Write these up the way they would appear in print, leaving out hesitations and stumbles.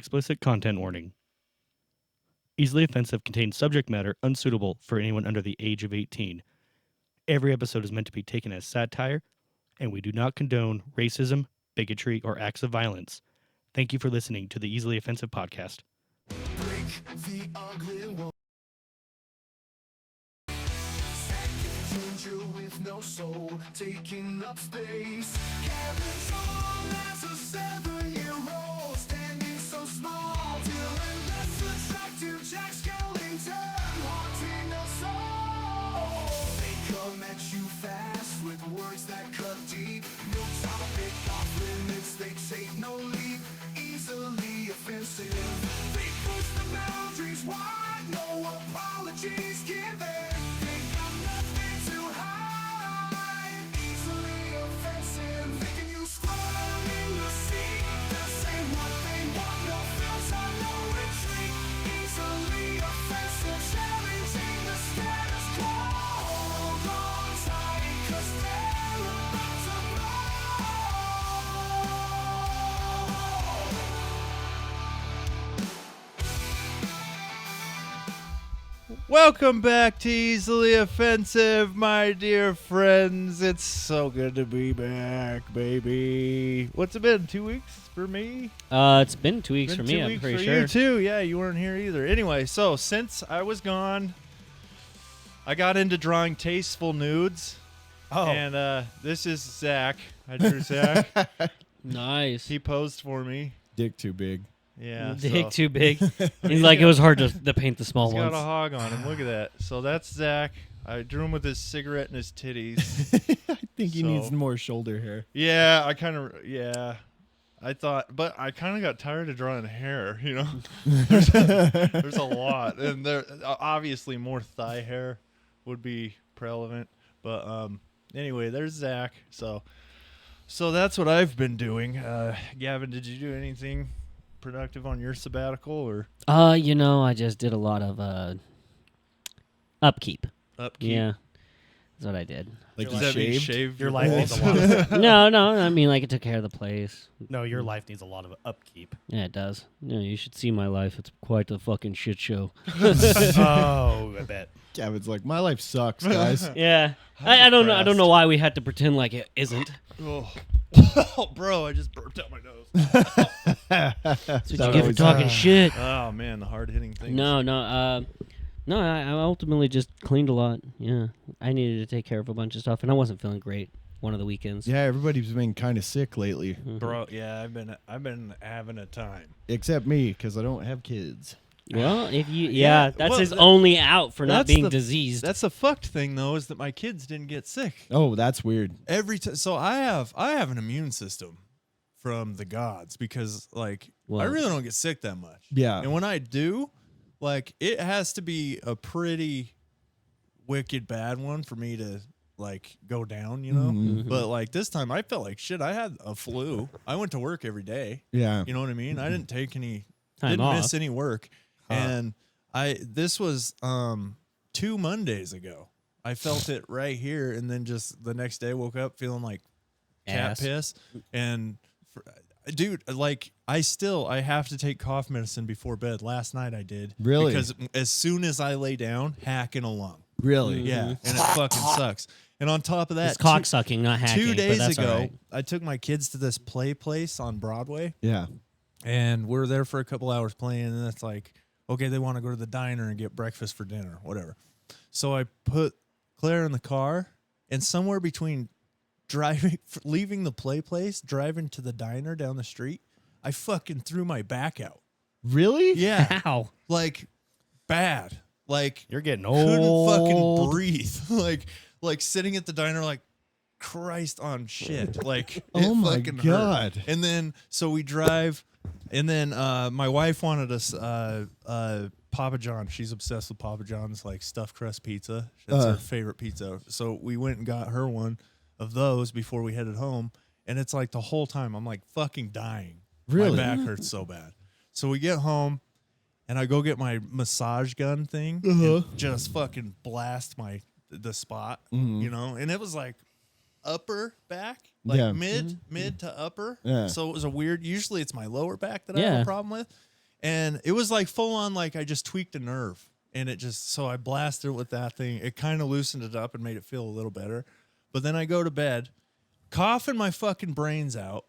Explicit content warning. Easily offensive contains subject matter unsuitable for anyone under the age of 18. Every episode is meant to be taken as satire, and we do not condone racism, bigotry, or acts of violence. Thank you for listening to the Easily Offensive podcast. Break the ugly wall. Danger with no soul, taking up space. Cabin's on as a 7-year-old, standing so small. Feeling less attractive, Jack Skellington, haunting us all. They come at you fast with words that cut deep. No topic off limits, they take no leap. Easily offensive. They push the boundaries wide, no apologies given. They got nothing to hide. Easily offensive, making you squirm in your seat. They'll say what they want, no filter, no retreat. Easily offensive, challenging the status quo. Hold on tight, 'cause they're about to blow. Welcome back to Easily Offensive, my dear friends. It's so good to be back, baby. What's it been? 2 weeks for me? It's been 2 weeks Been for me, 2 I'm weeks pretty for sure. you too. Yeah, you weren't here either. Anyway, so since I was gone, I got into drawing Tasteful Noods. Oh, And this is Zach. I drew Zach. Nice. He posed for me. dick too big. Yeah. Dick so too big. He's like, it was hard to paint the small he's got ones. a hog on him. Look at that. So that's Zach. I drew him with his cigarette and his titties. I think he needs So- more shoulder hair. Yeah, I thought, but I kind of got tired of drawing hair, you know. There's a lot, and there obviously more thigh hair would be relevant. But anyway, there's Zach. So that's what I've been doing. Gavin, did you do anything productive on your sabbatical or I just did a lot of upkeep. upkeep? Yeah. That's what I did. Like Does you that mean shaved? shaved Your your life balls? needs a lot of No, I mean, like, it took care of the place. No, your life needs a lot of upkeep. Yeah, it does. Yeah, you should see my life. It's quite the fucking shit show. Oh, I bet. Gavin's like, my life sucks, guys. Yeah. I don't know. I don't know why we had to pretend like it isn't. Oh. Oh, bro, I just burped out my nose. That's what That you get for always- talking shit. Oh man, the hard hitting thing. No. I ultimately just cleaned a lot. Yeah, I needed to take care of a bunch of stuff, and I wasn't feeling great one of the weekends. Yeah, everybody's been kind of sick lately, Mhm. Bro, yeah, I've been having a time. except me because I don't have kids. Well, if you, Yeah, that's well, his only out for not that's being the- diseased. That's the fucked thing though, is that my kids didn't get sick. Oh, that's weird. So I have an immune system from the gods because like I Well- really don't get sick that much. Yeah. And when I do, like it has to be a pretty wicked bad one for me to like go down, you know? Mhm. But like this time I felt like shit, I had a flu. I went to work every day. Yeah. You know what I mean? I didn't take any Time didn't miss off. any work. And this was 2 Mondays ago. I felt it right here, and then just the next day woke up feeling like cat Ass. piss. And dude, like I have to take cough medicine before bed. Last night I did. Really? Because as soon as I lay down, hacking a lung. Really? Yeah, and it fucking sucks. And on top of that, It's cock sucking, not hacking. 2 but days that's ago, all right. I took my kids to this play place on Broadway. Yeah. And we're there for a couple hours playing, and it's like, okay, they want to go to the diner and get breakfast for dinner, whatever. So I put Claire in the car, and somewhere between leaving the play place, driving to the diner down the street, I fucking threw my back out. Really? Yeah, Ow. like bad. Like You're getting couldn't old. fucking breathe. like sitting at the diner, like Christ on shit. Like Oh it my fucking hurt. God. And then so we drive, and then my wife wanted us Papa John. She's obsessed with Papa John's like stuffed crust pizza. That's her favorite pizza. So we went and got her one of those before we headed home. And it's like the whole time I'm like fucking dying. Really? My back hurts so bad. So we get home, and I go get my massage gun thing and just fucking blast the spot, you know? And it was like upper back, like Yeah. mid to upper. Yeah. So it was a weird. Usually it's my lower back that I have Yeah. a problem with, and it was like full on. Like I just tweaked a nerve, and it just so I blasted it with that thing. It kind of loosened it up and made it feel a little better. But then I go to bed, coughing my fucking brains out.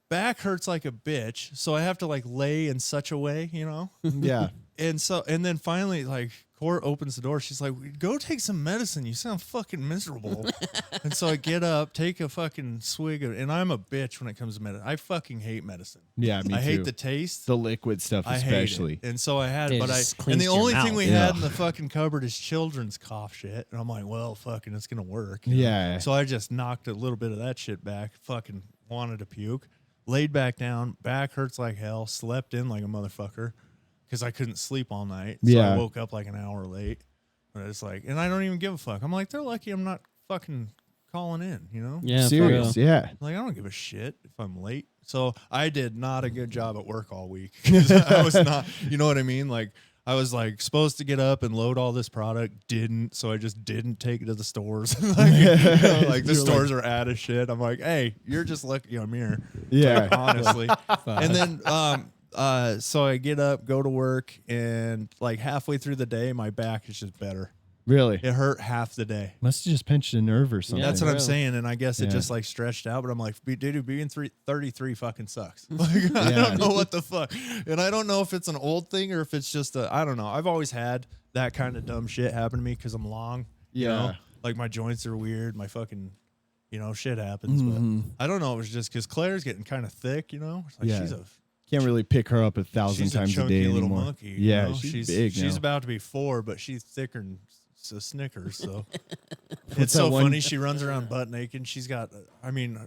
Back hurts like a bitch, so I have to like lay in such a way, you know. Yeah. And then finally, like, Court opens the door. She's like, go take some medicine. You sound fucking miserable. And so I get up, take a fucking swig of, and I'm a bitch when it comes to medicine. I fucking hate medicine. Yeah, me I hate too. the taste. The liquid stuff, I especially. hate it. And so I had, Dude, but it I, just and clings the to your only thing mouth. we Yeah. had in the fucking cupboard is children's cough shit. And I'm like, well, fucking, it's going to work. you know? Yeah. So I just knocked a little bit of that shit back, fucking wanted to puke, laid back down, back hurts like hell, slept in like a motherfucker because I couldn't sleep all night. So Yeah. I woke up like an hour late. But it's like, and I don't even give a fuck. I'm like, they're lucky I'm not fucking calling in, you know? Yeah, for Serious, real. yeah. Like, I don't give a shit if I'm late. So I did not a good job at work all week. I was not, you know what I mean? Like, I was like supposed to get up and load all this product, didn't. So I just didn't take it to the stores. Like, you know, like the You're stores are out of shit. I'm like, hey, you're just lucky I'm here. Yeah. Honestly. And then, so I get up, go to work, and like halfway through the day, my back is just better. Really? It hurt half the day. Must have just pinched a nerve or something. That's what I'm Really? saying, and I guess it Yeah. just like stretched out. But I'm like, dude, being 33 fucking sucks. Like, I don't know what the fuck, and I don't know if it's an old thing or if it's just I don't know. I've always had that kind of dumb shit happen to me because I'm long. You know? Yeah. Like my joints are weird. My fucking, you know, shit happens. But I don't know. It was just because Claire's getting kind of thick. You know, it's like Yeah. she's a Can't really pick her up 1,000 she's times a a chunky day little anymore. monkey. you Yeah, know? she's big She's now. about to be 4, but she's thicker than a Snickers. So it's that so one- funny. She runs around butt naked. She's got, I mean,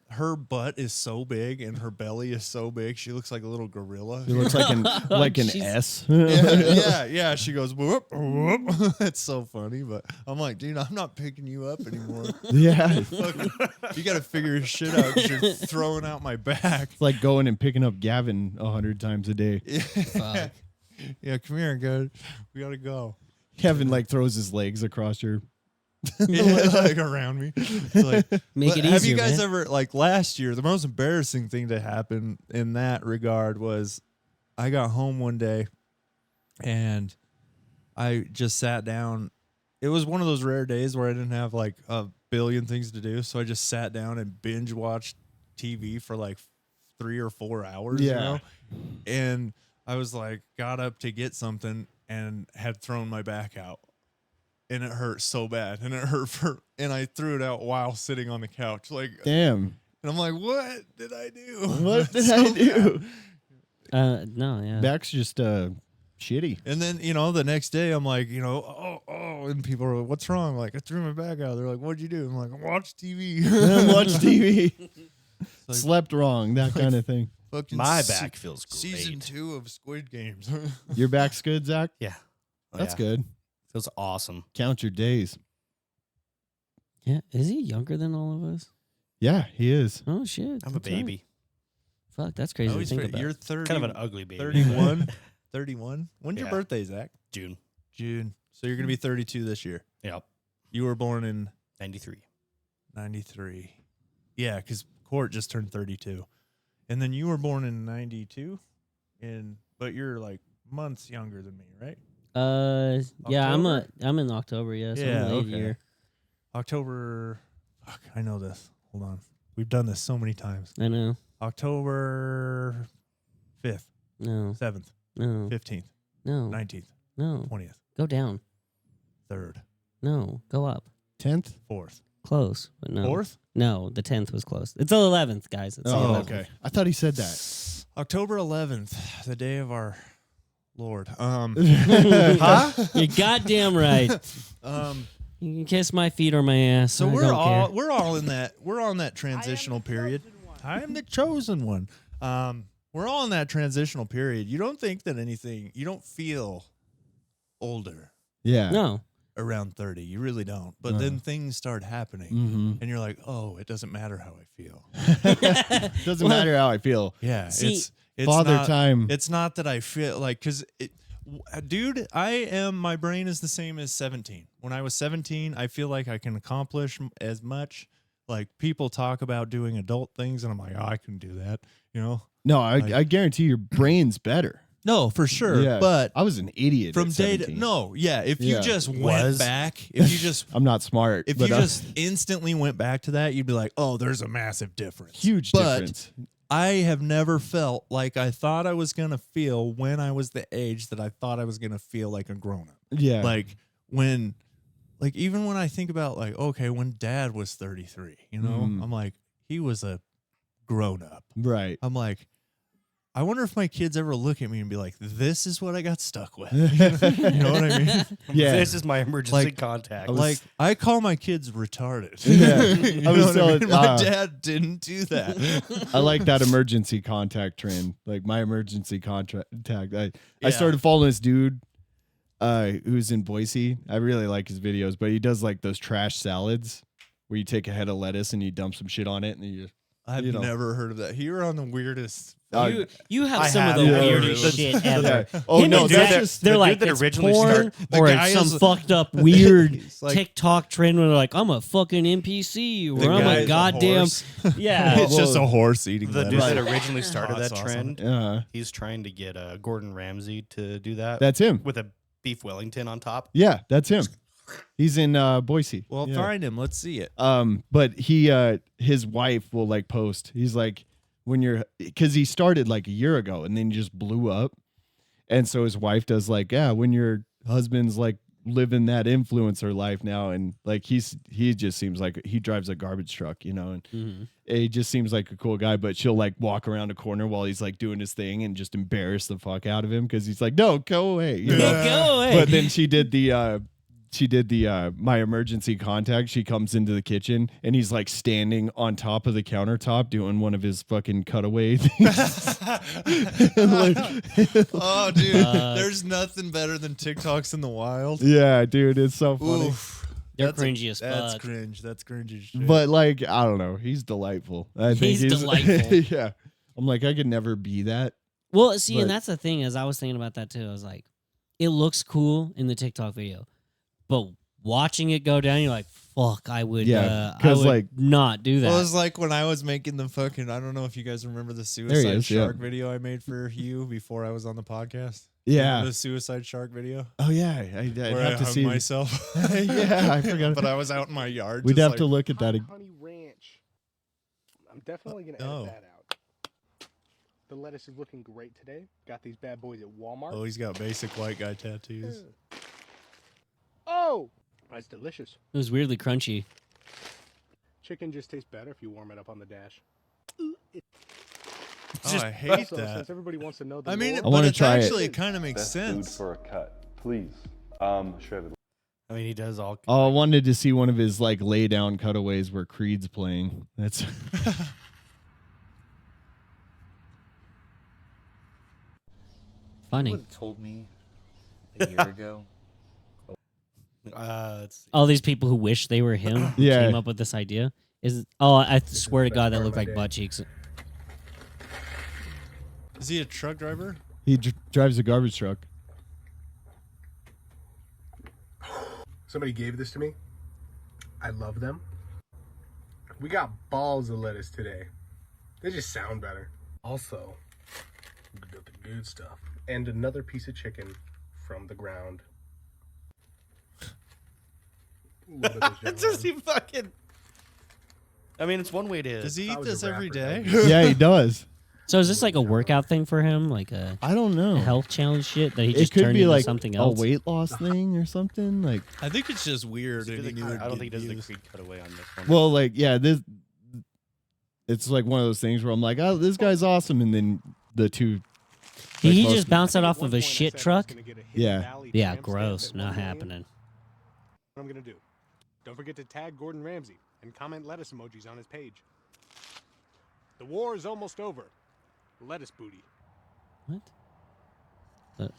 her butt is so big and her belly is so big. She looks like a little gorilla. It looks like an She's- S. yeah. She goes whoop whoop. It's so funny, but I'm like, dude, I'm not picking you up anymore. Yeah. Fucking- you got to figure your shit out because you're throwing out my back. It's like going and picking up Gavin 100 times a day. Yeah, come here, good. We gotta go. Gavin like throws his legs across your. Yeah, like around me. It's like, Make but it have you easier, guys man. ever like last year? The most embarrassing thing to happen in that regard was I got home one day and I just sat down. It was one of those rare days where I didn't have like a billion things to do, so I just sat down and binge watched TV for like 3 or 4 hours. You Yeah. know? And I was like, got up to get something and had thrown my back out. And it hurt so bad. And it hurt and I threw it out while sitting on the couch. Like, Damn. and I'm like, what did I do? What did So I do? bad. No, yeah. Back's just shitty. And then, you know, the next day I'm like, you know, oh, and people are like, what's wrong? Like, I threw my back out. They're like, what'd you do? I'm like, I watched TV. Watch TV. like- Slept wrong. That kind of thing. Fucking My se- back feels great. Season 2 of Squid Games. Your back's good, Zach? Yeah. Oh, That's yeah. good. Feels awesome. Count your days. Yeah. Is he younger than all of us? Yeah, he is. Oh shit. I'm a that's right. baby. Fuck, that's crazy Oh, to he's think pretty- about. you're 30, Kind of an ugly baby. 31. 31. When's your Yeah. birthday, Zach? June. June. So you're going to be 32 this year. Yep. You were born in 93. 93. Yeah, because Court just turned 32. And then you were born in 92. But you're like months younger than me, right? Yeah, October? I'm in October, yeah. So I'm late year. October. Fuck, I know this. Hold on. We've done this so many times. I know. October 5th, No. 7th, No. 15th, No. 19th, No. 20th, Go down. 3rd, No. Go up. 10th? 4th. Close, but no. 4th? No, the 10th was close. It's the 11th, guys. It's the Oh, 11th. okay. I thought he said that. October 11th, the day of our Lord. Huh? You're goddamn right. You can kiss my feet or my ass. So I we're don't all care. we're all in that transitional period. I am the chosen one. We're all in that transitional period. You don't think that you don't feel older Yeah. No. around 30. You really don't. But No. then things start happening Mm-hmm. and you're like, "Oh, it doesn't matter how I feel." Doesn't Well, matter how I feel. Yeah, See, it's Father not, time. It's not that I feel like dude, my brain is the same as 17. When I was 17, I feel like I can accomplish as much. like people talk about doing adult things, and I'm like, oh, I can do that. You know? No, Like- I guarantee your brain's better. No, for sure. Yeah. But I was an idiot from at day to 17. no, yeah. If Yeah. you just went Was. back, if you just I'm not smart. if but, you just instantly went back to that, you'd be like, oh, there's a massive difference. huge But difference. I have never felt like I thought I was gonna feel when I was the age that I thought I was gonna feel like a grown up. Yeah. Like when, like even when I think about like, okay, when Dad was 33, you know, Mhm. I'm like, he was a grown up. right. I'm like, I wonder if my kids ever look at me and be like, this is what I got stuck with. You know what I mean? Yeah. This is my emergency Like, contact. Like I call my kids retarded. Yeah. You I know was what telling- mean? My dad didn't do that. I like that emergency contact trend. Like my emergency contact. I Yeah. started following this dude who's in Boise. I really like his videos, but he does like those trash salads where you take a head of lettuce and you dump some shit on it and you just I've You know. never heard of that. You're on the weirdest. You have I some have of the yeah, weirdest the- shit ever. Yeah. Oh Him no, and that's Zach, just they're the like dude that it's originally porn started- the or guy it's some is- fucked up weird He's like- TikTok trend where they're like, I'm a fucking NPC or The I'm guy a is goddamn horse. yeah. It's just a horse eating the lettuce. dude that originally started Oh, that that's awesome. trend, he's trying to get Gordon Ramsay to do that. that's him. with a beef Wellington on top. Yeah, that's him. He's in Boise. Well, Yeah. find him. Let's see it. But he his wife will like post. He's like, when you're, because he started like a year ago and then just blew up, and so his wife does like, yeah, when your husband's like living that influencer life now, and like he just seems like he drives a garbage truck, you know, and Mhm. he just seems like a cool guy. But she'll like walk around a corner while he's like doing his thing and just embarrass the fuck out of him because he's like, no, go away. You know? Go away. But then she did the my emergency contact. She comes into the kitchen and he's like standing on top of the countertop doing one of his fucking cutaway things. And, like, Oh, dude, Uh, there's nothing better than TikToks in the wild. yeah, dude, it's so funny. They're That's cringy as That's fuck. cringe. That's cringy as shit. But like, I don't know, he's delightful. I think He's delightful. Yeah, I'm like, I could never be that. Well, see, But- and that's the thing is I was thinking about that too. I was like, it looks cool in the TikTok video, but watching it go down, you're like, fuck, I would, Yeah, I 'cause, would like- not do that. Well, it was like when I was making the fucking, I don't know if you guys remember the he suicide is, yeah. shark video I made for you before I was on the podcast. Yeah. Remember the suicide shark video? Oh yeah, I'd Where I have to hung see. myself. Yeah, I forgot. But I was out in my yard. We'd just have like, to look at that. Honey Ranch. I'm definitely gonna edit Oh. that out. The lettuce is looking great today. Got these bad boys at Walmart. Oh, he's got basic white guy tattoos. Oh, that's delicious. It was weirdly crunchy. Chicken just tastes better if you warm it up on the dash. Oh, I hate Also, that. since everybody wants to know the I mean, lore, I wanna but it's try it. actually, it kind of makes Best food sense. for a cut, please. Shredded. I mean, he does all. Oh, I wanted to see one of his like lay down cutaways where Creed's playing. That's Funny. would have told me a year ago. Let's see. All these people who wish they were him who Yeah. came up with this idea. I swear to the best God, that part of looked my like day. butt cheeks. Is he a truck driver? he drives a garbage truck. somebody gave this to me. I love them. We got balls of lettuce today. They just sound better. Also, we got the good stuff. And another piece of chicken from the ground. Look at this It's just gentleman. he fucking. I mean, it's one way to. Does he I eat was a this every rapper, day? Yeah, he does. So is this like a workout thing for him, like a I don't know. health challenge shit that he It just could turned be into like something a else? weight loss thing or something. Like, I think it's just weird. Does he do and the he Creed- would I don't get think he does the views. Creed cutaway on this one. well, like, yeah, this. It's like one of those things where I'm like, oh, this guy's awesome, and then the two. Did like he most just bounce that At off one of a point I shit said I was truck? gonna get a Hidden Yeah. Valley Yeah, tramp gross. stamp at Not 1 million. happening. What I'm gonna do? Don't forget to tag Gordon Ramsay and comment lettuce emojis on his page. The war is almost over. Lettuce booty. What?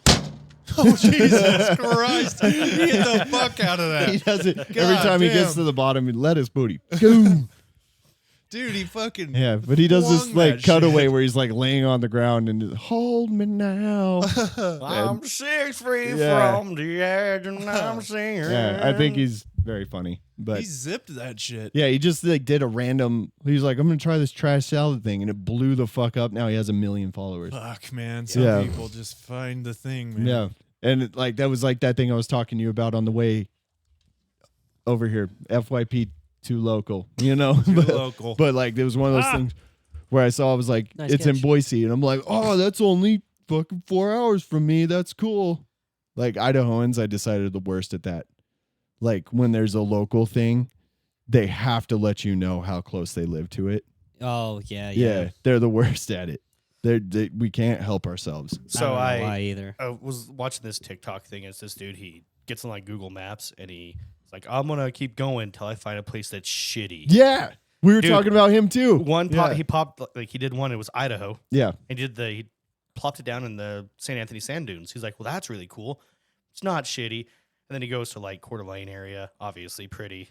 Oh, Jesus Christ. He hit the fuck out of He that. does it every God time he gets damn. to the bottom. Lettuce booty. Boom. Dude, he fucking Yeah, but he does this flung like that cutaway shit. where he's like laying on the ground and just, hold me now. I'm 6 feet Yeah. from the edge and I'm singing. Yeah, I think he's very funny. But He zipped that shit. yeah, he just like did a random. He's like, I'm gonna try this trash salad thing, and it blew the fuck up. Now he has 1 million followers. Fuck, man. Some Yeah. people just find the thing, man. Yeah, and like that was like that thing I was talking to you about on the way over here. FYP too local, you know. Too but, local. but like there was one of those things where I saw I was like, Nice it's in catch. Boise, and I'm like, oh, that's only fucking 4 hours from me. That's cool. Like Idahoans, I decided the worst at that. Like when there's a local thing, they have to let you know how close they live to it. Oh yeah, Yeah, they're the worst at it. We can't help ourselves. So I don't know why either. I was watching this TikTok thing. It's this dude. He gets on like Google Maps and he's like, I'm gonna keep going until I find a place that's shitty. Yeah, we were Dude, talking about him too. He popped like he did one. It was Idaho. Yeah, And he plopped it down in the St. Anthony sand dunes. He's like, well, that's really cool. It's not shitty. And then he goes to like Coeur d'Alene area, obviously pretty.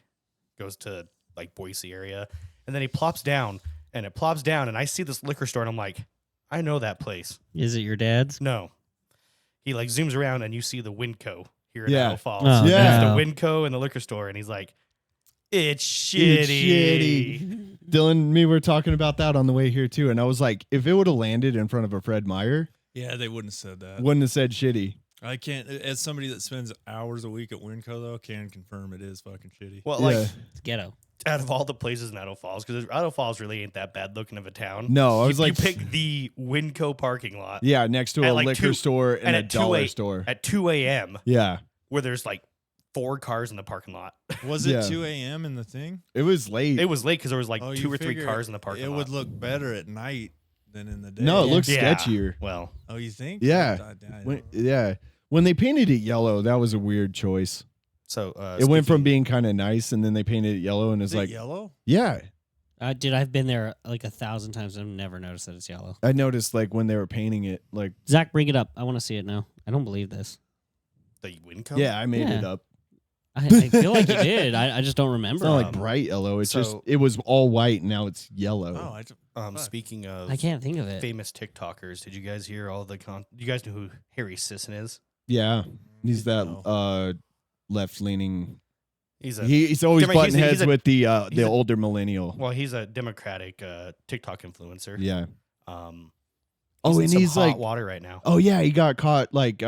Goes to like Boise area, and then he plops down, and it plops down, and I see this liquor store, and I'm like, I know that place. Is it your dad's? No, he like zooms around, and you see the Winco here in Yeah. Idaho Falls. Oh, And yeah. it's the Winco and the liquor store, and he's like, it's It's shitty. shitty. Dylan and me were talking about that on the way here too, and I was like, if it would have landed in front of a Fred Meyer, Yeah, they wouldn't have said that. wouldn't have said shitty. I can't, as somebody that spends hours a week at Winco, though, can confirm it is fucking shitty. Well, Yeah. like It's ghetto. out of all the places in Idaho Falls, because Idaho Falls really ain't that bad looking of a town. No, I was you like, pick the Winco parking lot. yeah, next to At a like liquor 2 store and a at 2 dollar a- store. At 2 a.m., Yeah, where there's like 4 cars in the parking lot. Was it Yeah. 2 a.m. in the thing? it was late. It was late because there was like Oh, 2 you or 3 figure cars in the parking lot. It would look better at night than in the day. No, it Yeah. looks Yeah. sketchier. Well, Oh, you think? Yeah. I When, don't- yeah, when they painted it yellow, that was a weird choice. so It went from speaking- being kind of nice, and then they painted it yellow, and it's Is it like, yellow? yeah. Dude, I've been there like 1,000 times and I've never noticed that it's yellow. I noticed like when they were painting it, like, Zach, bring it up. I want to see it now. I don't believe this. the Winco. yeah, I made it Yeah. up. I feel like you did. I just don't remember. It's not like Um, bright yellow. It's just so- it was all white, and now it's yellow. Oh, I don't- fuck. Speaking of I can't think of it. famous TikTokers, did you guys hear all the you guys know who Harry Sisson is? Yeah, he's that No. left leaning. He's a He's always Different- butting heads he's a- with he's the a- older millennial. well, he's a Democratic TikTok influencer. Yeah. Um, Oh, in and some he's hot like, water right now. oh yeah, he got caught like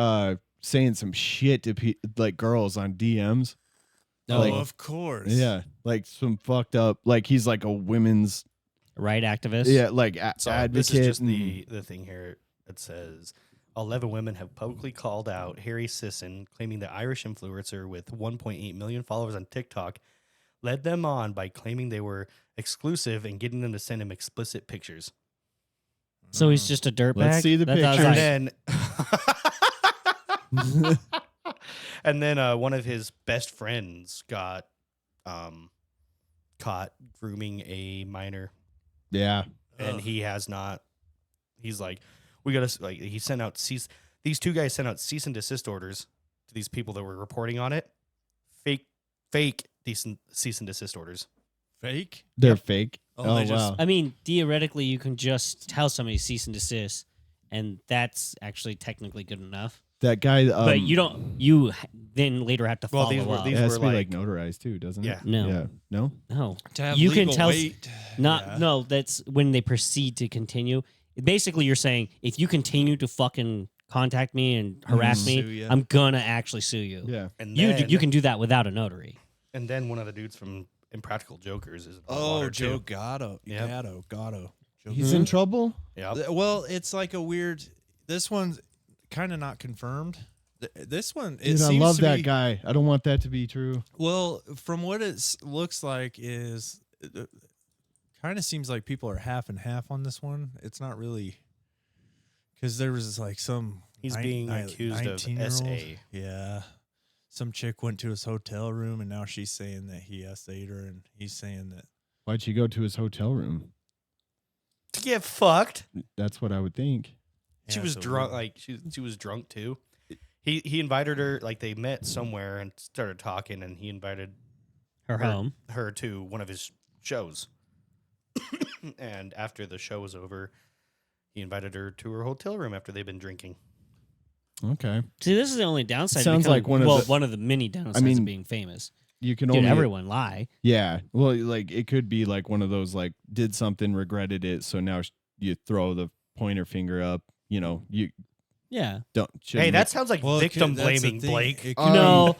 saying some shit to like girls on DMs. Oh, like- of course. Yeah, like some fucked up. Like he's like a women's Right, activist? yeah, like So advocate. this is just and- the thing here. It says 11 women have publicly called out Harry Sisson, claiming the Irish influencer with 1.8 million followers on TikTok led them on by claiming they were exclusive and getting them to send him explicit pictures. So he's just a dirtbag? Let's see the That- that's picture. And then, and then one of his best friends got caught grooming a minor, yeah, and Ugh. he has not. He's like, we gotta like. He sent out these 2 guys sent out cease and desist orders to these people that were reporting on it. Fake decent cease and desist orders. Fake? they're Yep. fake. Oh, Oh, they just- wow. I mean, theoretically, you can just tell somebody cease and desist, and that's actually technically good enough. That guy. But you don't. You then later have to Well, follow these were- up. these it has were to be like like- notarized too, doesn't Yeah. it? No. Yeah. No. No, To have you can legal tell. weight. Not Yeah. no. That's when they proceed to continue. Basically, you're saying if you continue to fucking contact me and harass Sue me, ya. I'm gonna actually sue you. Yeah. And You then, you can do that without a notary. And then one of the dudes from Impractical Jokers is in hot Oh, water, Joe too. Gatto. Yep. Gatto. Joe He's in trouble. Yep. Well, it's like a weird. This one's kind of not confirmed. This one, it Dude, I seems love to that be, guy. I don't want that to be true. Well, from what it looks like, is kind of seems like people are half and half on this one. It's not really because there was like some. He's being accused of 19-year-old. SA. Yeah, some chick went to his hotel room and now she's saying that he SA'd her, and he's saying that. Why'd she go to his hotel room? To get fucked. That's what I would think. She Yeah, was so drunk. weird. Like she was drunk too. He invited her. Like they met somewhere and started talking, and he invited Her home. her to one of his shows. And after the show was over, he invited her to her hotel room after they'd been drinking. Okay. See, this is the only downside. Sounds like one of the many downsides of being famous. You can Dude, only everyone lie. Yeah. Well, like it could be like one of those like did something, regretted it, so now you throw the pointer finger up. You know, you Yeah. Hey, that sounds like Well, victim that's the blaming, thing. Blake. It Um, could No,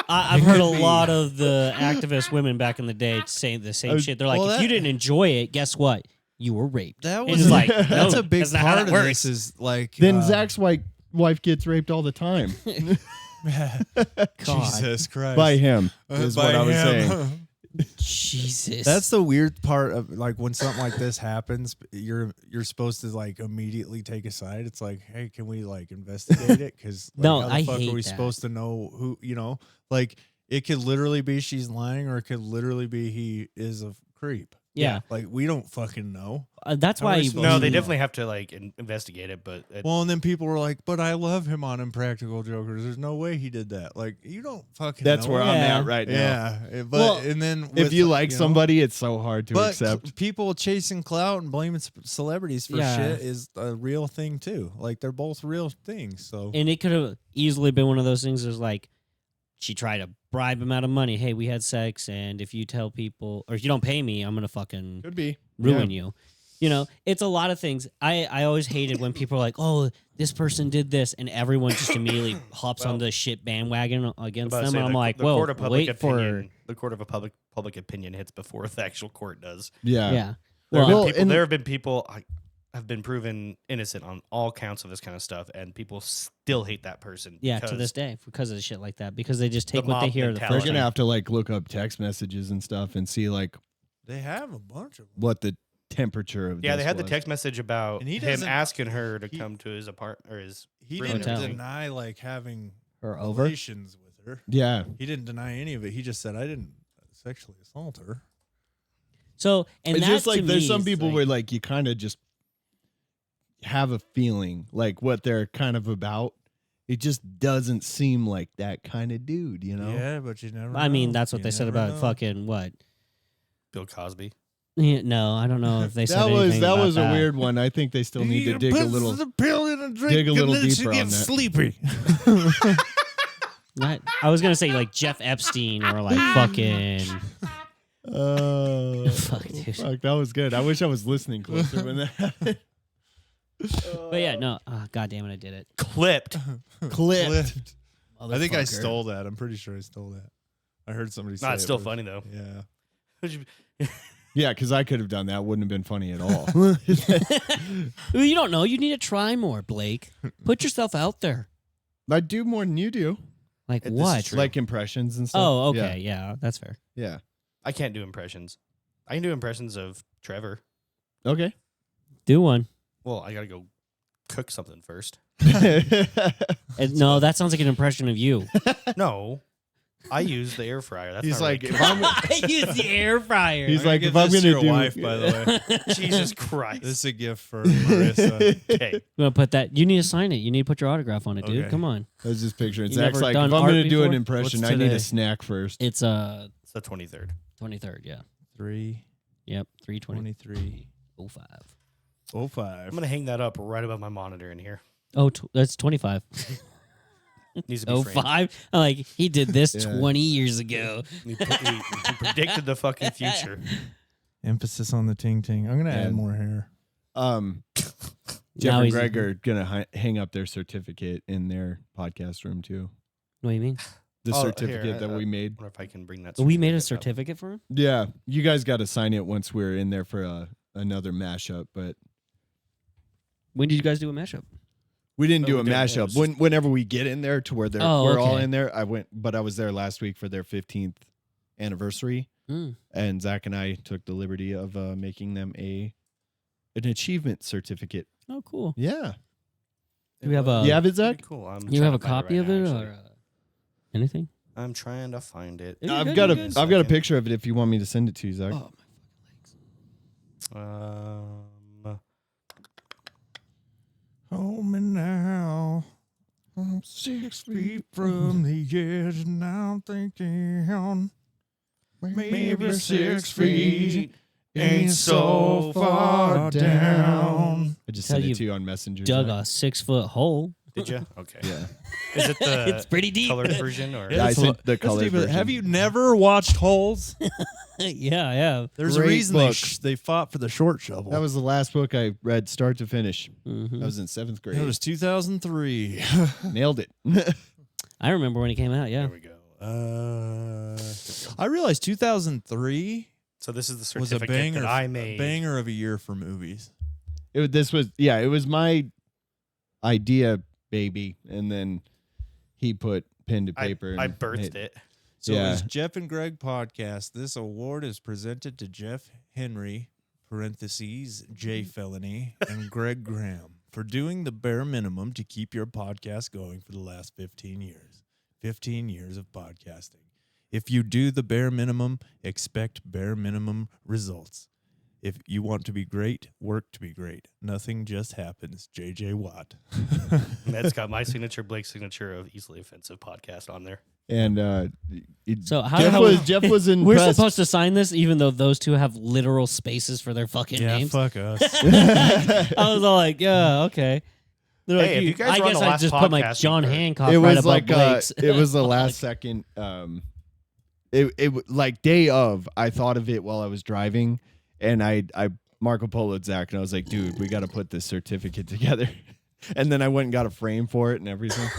I've It heard a could be. lot of the activist women back in the day saying the same shit. They're like, well, if you didn't enjoy it, guess what? You were raped. That It's was like, that's no, a big that's not how part that of works. this. Is like then Zach's wife gets raped all the time Jesus Christ by him. Is By what I was him. saying. Jesus. That's the weird part of like when something like this happens, you're supposed to like immediately take a side. It's like, hey, can we like investigate it? Because No, how the I fuck hate are we that. supposed to know who? You know, like it could literally be she's lying, or it could literally be he is a creep. Yeah. Like we don't fucking know. That's How are why. we supposed No, to they know? definitely have to like investigate it, but Well, and then people were like, "But I love him on Impractical Jokers. There's no way he did that." Like you don't fucking. That's know where it. I'm Yeah. at right now. Yeah, but Well, and then If with, you like know, somebody, it's so hard to but accept. people chasing clout and blaming celebrities for Yeah. shit is a real thing too. Like they're both real things. So And it could have easily been one of those things. Is like she tried to bribe him out of money. Hey, we had sex, and if you tell people or if you don't pay me, I'm gonna fucking Could be ruin you. You know, it's a lot of things. I always hated when people are like, "Oh, this person did this," and everyone just immediately hops on the shit bandwagon against about to them. say, And I'm the, like, the "Whoa, court of public wait for opinion, the court of a public opinion hits before the actual court does. Yeah. yeah." There, Well, there have been people have been proven innocent on all counts of this kind of stuff, and people still hate that person. yeah, to because this day because of shit like that because they just take The what they mob hear the They're mentality. first gonna time. have to like look up text messages and stuff and see like they have a bunch of them. what the temperature of Yeah, this they had the was. text message about And he him doesn't- asking her to he- come to his apartment or his. He room didn't and everything. deny like having Or over. relations with her. Yeah. He didn't deny any of it. He just said I didn't sexually assault her. So and It's that just like to there's me some is people like, where like you kind of just have a feeling like what they're kind of about. It just doesn't seem like that kind of dude, you know? Yeah, but you never. I mean, know. that's what You they said never about know. fucking what? Bill Cosby. Yeah, no, I don't know if they said That anything was about a that. weird one. I think they still need to dig a little. The pill in a drink dig a little and then she deeper on gets that. sleepy. I was gonna say like Jeff Epstein or like fucking. Fuck, dude. Fuck, that was good. I wish I was listening closer when that happened. But yeah, no. God damn it, I did it. Clipped. Clipped. I think I Motherfucker. stole that. I'm pretty sure I stole that. I heard somebody say No, it's it, still but- funny though. Yeah. Yeah, because I could have done that. Wouldn't have been funny at all. Well, you don't know. You need to try more, Blake. Put yourself out there. I do more than you do. Like This is what? true. Like impressions and stuff. Oh, okay. Yeah, that's fair. Yeah. I can't do impressions. I can do impressions of Trevor. Yeah. Okay. Do one. Well, I gotta go cook something first. No, that sounds like an impression of you. No, I use the air fryer. That's He's not like, really if I'm, I use the air fryer. he's like, Give if I'm this gonna to do, your wife, by the way, Jesus Christ. this is a gift for Marissa. Okay. I'm gonna put that. You need to sign it. You need to put your autograph on it, dude. Okay. Come on. I was just picturing. You Zach's never like, if I'm done art gonna do an before? impression, What's I need today? a snack first. It's It's the 23rd. 23rd. Yeah. 3, Yep. 320. 23, 05. 05. I'm gonna hang that up right above my monitor in here. Oh, that's 25. Needs to be framed. 05. I'm like, he did this Yeah. 20 years ago. He predicted the fucking future. Emphasis on the ting ting. I'm gonna add And- more hair. Jeff Now and he's- Greg are gonna hang up their certificate in their podcast room too. What do you mean? The Oh, certificate here, that we made. I wonder if I can bring that. We made a up. certificate for him? Yeah, you guys got to sign it once we're in there for another mashup, but When did you guys do a mashup? we didn't No, do we a didn't. It mashup. was just- Whenever we get in there to where Oh, we're all okay. in there, I was there last week for their 15th anniversary, Mm. and Zach and I took the liberty of making them an achievement certificate. Oh, cool. Yeah, Do we have a? you have it, Pretty Zach? cool. I'm You trying have a to find copy right of now, it actually. or anything? I'm trying to find it. Yeah, I've good, got good. I've got a picture of it if you want me to send it to you, Zach. Oh, Hold me now. I'm 6 feet from the edge, and I'm thinking maybe 6 feet. ain't so far down. I just Tell sent you it to you on Messenger. Dug Zach. a 6-foot hole. Did you? Okay. Yeah. Is it the It's pretty deep. colored version or? Yeah, I sent the That's color even- version. Have you never watched Holes? yeah. There's a Great reason book. they fought for the short shovel. That was the last book I read, start to finish. Mhm. I was in 7th grade. It was 2003. Nailed it. I remember when it came out. Yeah. There we go. I realized 2003 So this is the was a certificate banger, that I a made. banger of a year for movies. It was my idea, baby, and then he put pen to paper. I and birthed made- it. So Yeah. as Jeff and Greg podcast, this award is presented to Jeff Henry (parentheses J Felony) and Greg Graham for doing the bare minimum to keep your podcast going for the last 15 years. 15 years of podcasting. If you do the bare minimum, expect bare minimum results. If you want to be great, work to be great. Nothing just happens. JJ Watt. That's got my signature, Blake's signature of Easily Offensive podcast on there. And So how Jeff how- was Jeff was We're impressed. supposed to sign this, even though those two have literal spaces for their fucking Yeah, names. fuck us. I was all like, yeah, okay. They're Hey, if you guys I were on guess the I last just put my podcast, John you could. Hancock It right was above like Blake's. it was the last second. Like day of. I thought of it while I was driving, and I Marco Polo'd Zach, and I was like, dude, we got to put this certificate together. And then I went and got a frame for it and everything.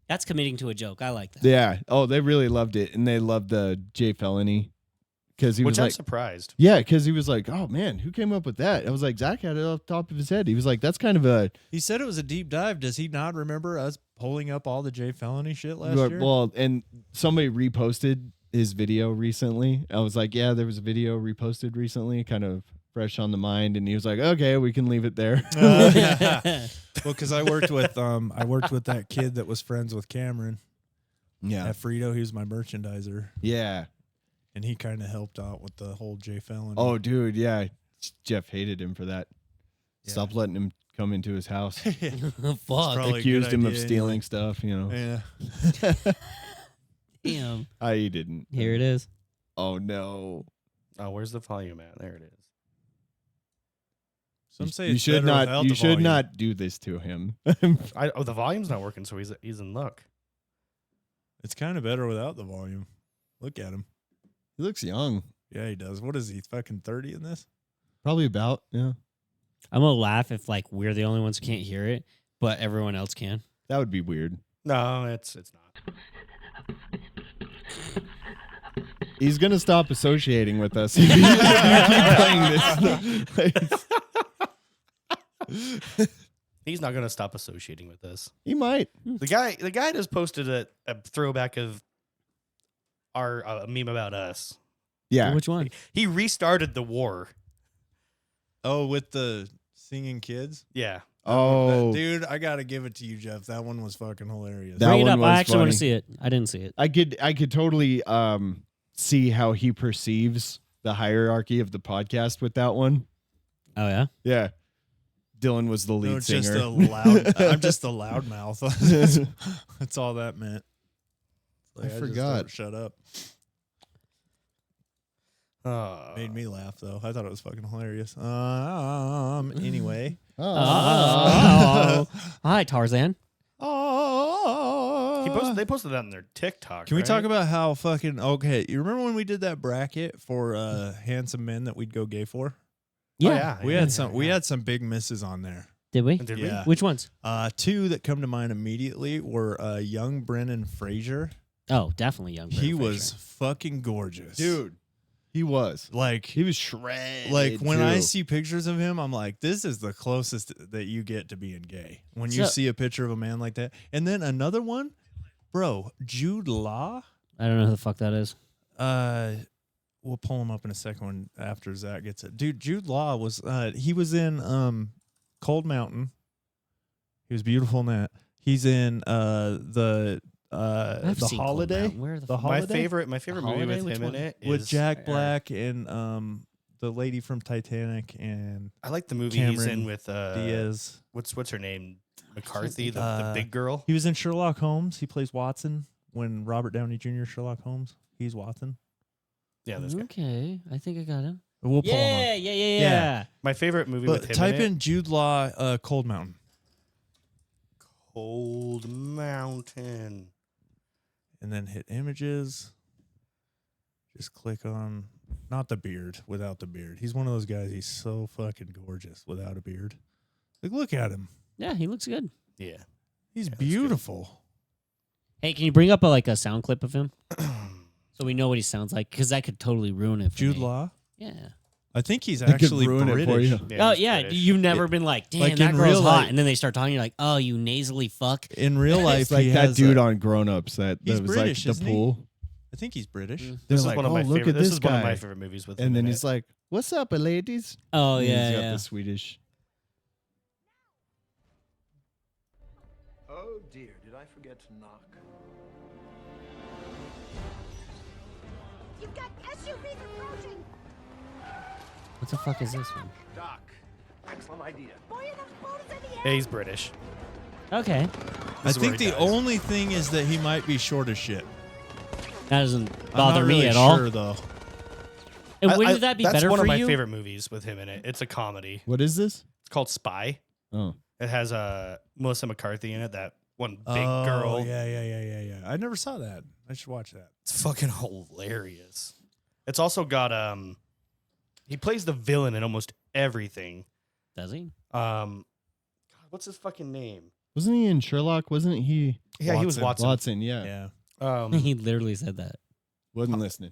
That's committing to a joke. I like that. Yeah. Oh, they really loved it, and they loved the J Felony because he Which was I'm like, surprised. yeah, because he was like, oh man, who came up with that? I was like, Zach had it off the top of his head. He was like, that's kind of a He said it was a deep dive. Does he not remember us pulling up all the J Felony shit last year? well, and somebody reposted his video recently. I was like, yeah, there was a video reposted recently, kind of fresh on the mind, and he was like, okay, we can leave it there. Well, because I worked with that kid that was friends with Cameron Yeah, at Frito. He was my merchandiser, yeah. and he kind of helped out with the whole J Felony. Oh, dude, yeah. Jeff hated him for that. Yeah. Stop letting him come into his house. Fuck. Probably a Accused good him of idea stealing stuff. You know, Yeah. Damn. I didn't. Here it is. Oh no. Oh, where's the volume at? There it is. Some say you it's should better not. without You the should volume. not do this to him. The volume's not working, so he's in luck. It's kind of better without the volume. Look at him. He looks young. Yeah, he does. What is he? Fucking 30 in this? Probably about. Yeah. I'm gonna laugh if like we're the only ones who can't hear it, but everyone else can. That would be weird. No, it's not. He's gonna stop associating with us if you keep playing this. He's not gonna stop associating with us. He might. The guy just posted a throwback of our meme about us. Yeah. Which one? He restarted the war. Oh, with the singing kids? Yeah. Oh, Dude, I got to give it to you, Jeff. That one was fucking hilarious. That Bring it one up. was I actually want funny. to see it. I didn't see it. I could totally see how he perceives the hierarchy of the podcast with that one. Oh yeah. Yeah. Dylan was the lead No, it's just singer. a loud. I'm just a loud mouth. That's all that meant. Like, just forgot. don't shut up. Made me laugh though. I thought it was fucking hilarious. Anyway. Oh. Hi, Tarzan. They posted that on their TikTok. Can we right? talk about how fucking okay? You remember when we did that bracket for handsome men that we'd go gay for? Oh, Yeah. We had some. We had some big misses on there. Did we? Did Yeah. Which ones? Two that come to mind immediately were young Brennan Fraser. Oh, definitely young. He Brendan was Fraser. fucking gorgeous, Dude, he was. Like He was shredded. Like when I too. see pictures of him, I'm like, this is the closest that you get to being gay. When you So- see a picture of a man like that. And then another one, bro, Jude Law. I don't know who the fuck that is. We'll pull him up in a second when after Zach gets it. Dude, Jude Law was he was in Cold Mountain. He was beautiful in that. He's in the I've seen Cold Holiday. Mountain. Where the The fuck? My Holiday? favorite movie Holiday? with Which him one? in it With is- Jack Black and the lady from Titanic and I like the movie he's Cameron in with Diaz. what's her name? McCarthy, the big girl. He was in Sherlock Holmes. He plays Watson when Robert Downey Jr. Sherlock Holmes. He's Watson. Yeah, this guy. Okay, I think I got him. We'll pull him Yeah, up. yeah, yeah, Yeah. yeah. My favorite movie But with him type in, it, in Jude Law, Cold Mountain. Cold Mountain. And then hit images. Just click on, not the beard, without the beard. He's one of those guys, he's so fucking gorgeous without a beard. Like, look at him. Yeah, he looks good. Yeah. He's that's good. beautiful. Hey, can you bring up a sound clip of him so we know what he sounds like? Because that could totally ruin it for Jude me. Law? Yeah. I think he's They could actually ruin it for British. you. Yeah, Oh he's yeah, British. you've never been like, damn, like that in girl's real hot, life- and then they start talking, you're like, oh, you nasally fuck. In real life, It's like he that has dude a- on Grown Ups that He's was British, like isn't the he? pool. I think he's British. They're This is like, one of oh, my look favorite. at This this is one of my guy. favorite movies with him. And then in he's it. like, "What's up, ladies?" Oh And yeah, he's got yeah. the Swedish. Oh dear, did I forget to knock? You've got SUVs approaching! What the fuck is this one? Doc, excellent idea. Boy, those boats in the air! Yeah, he's British. Okay, I This is where think he the dies. only thing is that he might be short as shit. that doesn't I'm bother not me really at all. sure, though. And I- wouldn't that be that's better one for of my you? favorite movies with him in it. It's a comedy. What is this? It's called Spy. Oh, It has Melissa McCarthy in it. That one big Oh, girl. Yeah. I never saw that. I should watch that. It's fucking hilarious. It's also got he plays the villain in almost everything. Does he? God, what's his fucking name? wasn't he in Sherlock? Wasn't he? Yeah, he was Watson. Watson, yeah. Yeah. He literally said that. Wasn't listening.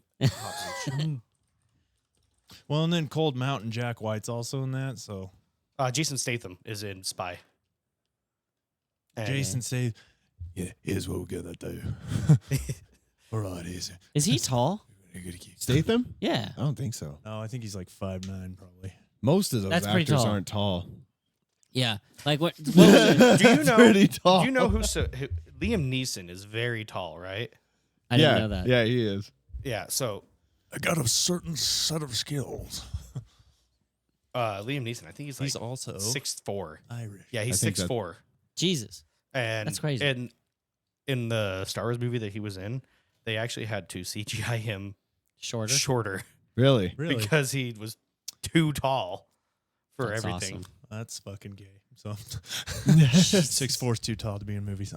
Well, and then Cold Mountain, Jack White's also in that. So Jason Statham is in Spy. And Jason say, "Yeah, here's what we're gonna do." All right, easy. Is he tall? Statham? Yeah. I don't think so. No, I think he's like 5'9", probably. Most of those That's pretty actors tall. aren't tall. Yeah. Like what? What was it? Do you That's know? pretty tall. Do you know who Liam Neeson is very tall, right? I didn't know that. Yeah, he is. Yeah. So I got a certain set of skills. Liam Neeson, I think he's like He's also 6'4". Irish. Yeah, he's I think 6'4". Jesus. And That's crazy. And in the Star Wars movie that he was in, they actually had to CGI him Shorter. shorter Really? Really? because he was too tall for That's everything. awesome. That's fucking gay. So 6'4" is too tall to be in movies.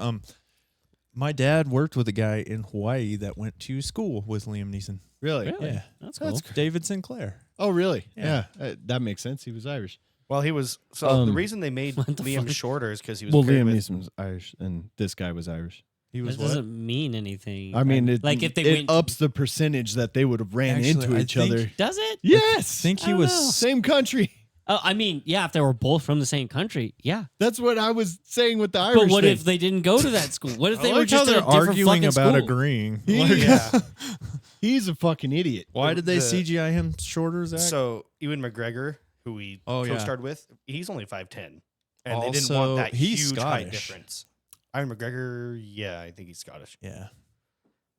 My dad worked with a guy in Hawaii that went to school with Liam Neeson. Really? Really? Yeah. That's cool. David Sinclair. Oh, really? Yeah. Yeah. That makes sense. He was Irish. Well, he was the Um, reason they made what the Liam fuck? shorter is because he was Well, paired Liam with- Neeson was Irish, and this guy was Irish. He was That what? doesn't mean anything. I mean, it, like if they it went, ups the percentage that they would have ran Actually, into I each think- other. does it? Yes. I think he I don't was. know. Same country. Oh, I mean, yeah. If they were both from the same country, yeah. That's what I was saying with the Irish But what thing. if they didn't go to that school? What if they I were like how just in a they're different arguing fucking about school? agreeing. Yeah. He's a fucking idiot. Why did they The- CGI him shorter, Zach? So Ewan McGregor, who he Oh, yeah. co-starred with, he's only 5'10", and they didn't want Also, that he's huge height Scottish. difference. Ewan McGregor, yeah, I think he's Scottish. yeah.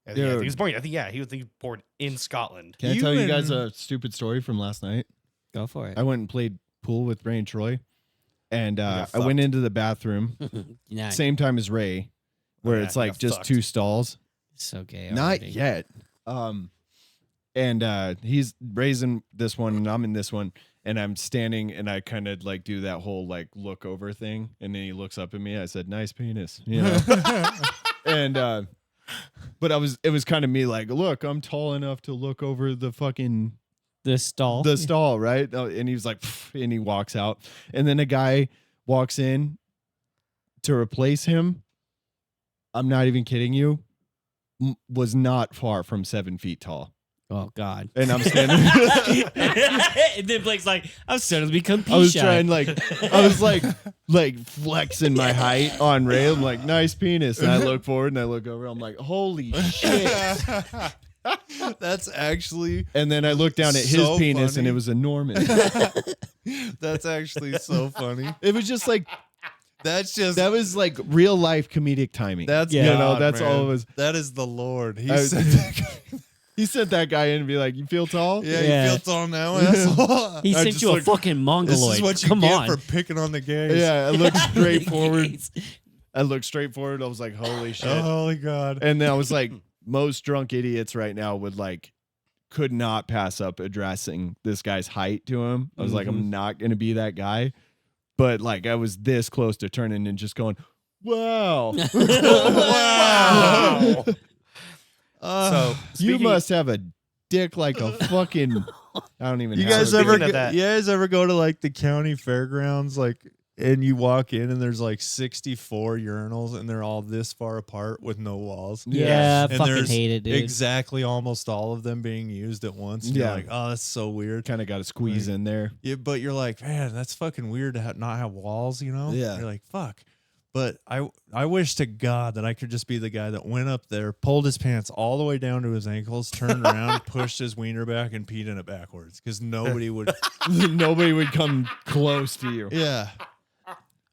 I think he Dude. was born. I think he was born in Scotland. Can I tell you guys Ewan- a stupid story from last night? Go for it. I went and played pool with Ray and Troy, and got I went fucked. into the bathroom Nah, same time as Ray, where yeah, it's you like got just fucked. 2 stalls. so gay. Not already. yet. And he's raising this one, and I'm in this one, and I'm standing, and I kind of like do that whole like look over thing, and then he looks up at me. I said, "Nice penis," you know. And but it was kind of me like, look, I'm tall enough to look over the fucking The stall. the stall, right? And he was like, "Pff," and he walks out, and then a guy walks in to replace him. I'm not even kidding you. Was not far from 7 feet tall, Oh God. and I'm standing. And then Blake's like, I'm starting to become pea I was shy. trying I was like flexing my height on Ray. I'm like, nice penis. And I look forward and I look over. I'm like, holy shit. That's actually And then I look down at his So penis and funny. it was enormous. that's actually so funny. It was just like, That's just that was like real life comedic timing. that's you know, God, that's man. all it was. That is the Lord. He I was- said, He sent that guy in and be like, you feel tall? "Yeah, Yeah. you feel tall now, asshole." he I sent just you a look- fucking mongoloid. This is what you Come get on. for picking on the gays. Yeah, I looked straight forward. I looked straight forward. I was like, holy shit. Oh, holy God. And then I was like, most drunk idiots right now would like could not pass up addressing this guy's height to him. I was like, I'm not going to be that guy. But like, I was this close to turning and just going, wow. Wow. So You speaking- must have a dick like a fucking, I don't even You know. guys Speaking ever of go, that- you guys ever go to like the county fairgrounds, like, and you walk in and there's like 64 urinals and they're all this far apart with no walls. Yeah, I And fucking there's hate it, dude. exactly almost all of them being used at once. And Yeah. You're like, oh, that's so weird. Kind of got to squeeze in there. Yeah, but you're like, man, that's fucking weird to not have walls, you know? Yeah. You're like, fuck. But I wish to God that I could just be the guy that went up there, pulled his pants all the way down to his ankles, turned around, pushed his wiener back, and peed in it backwards because nobody would. Nobody would come close to you. Yeah.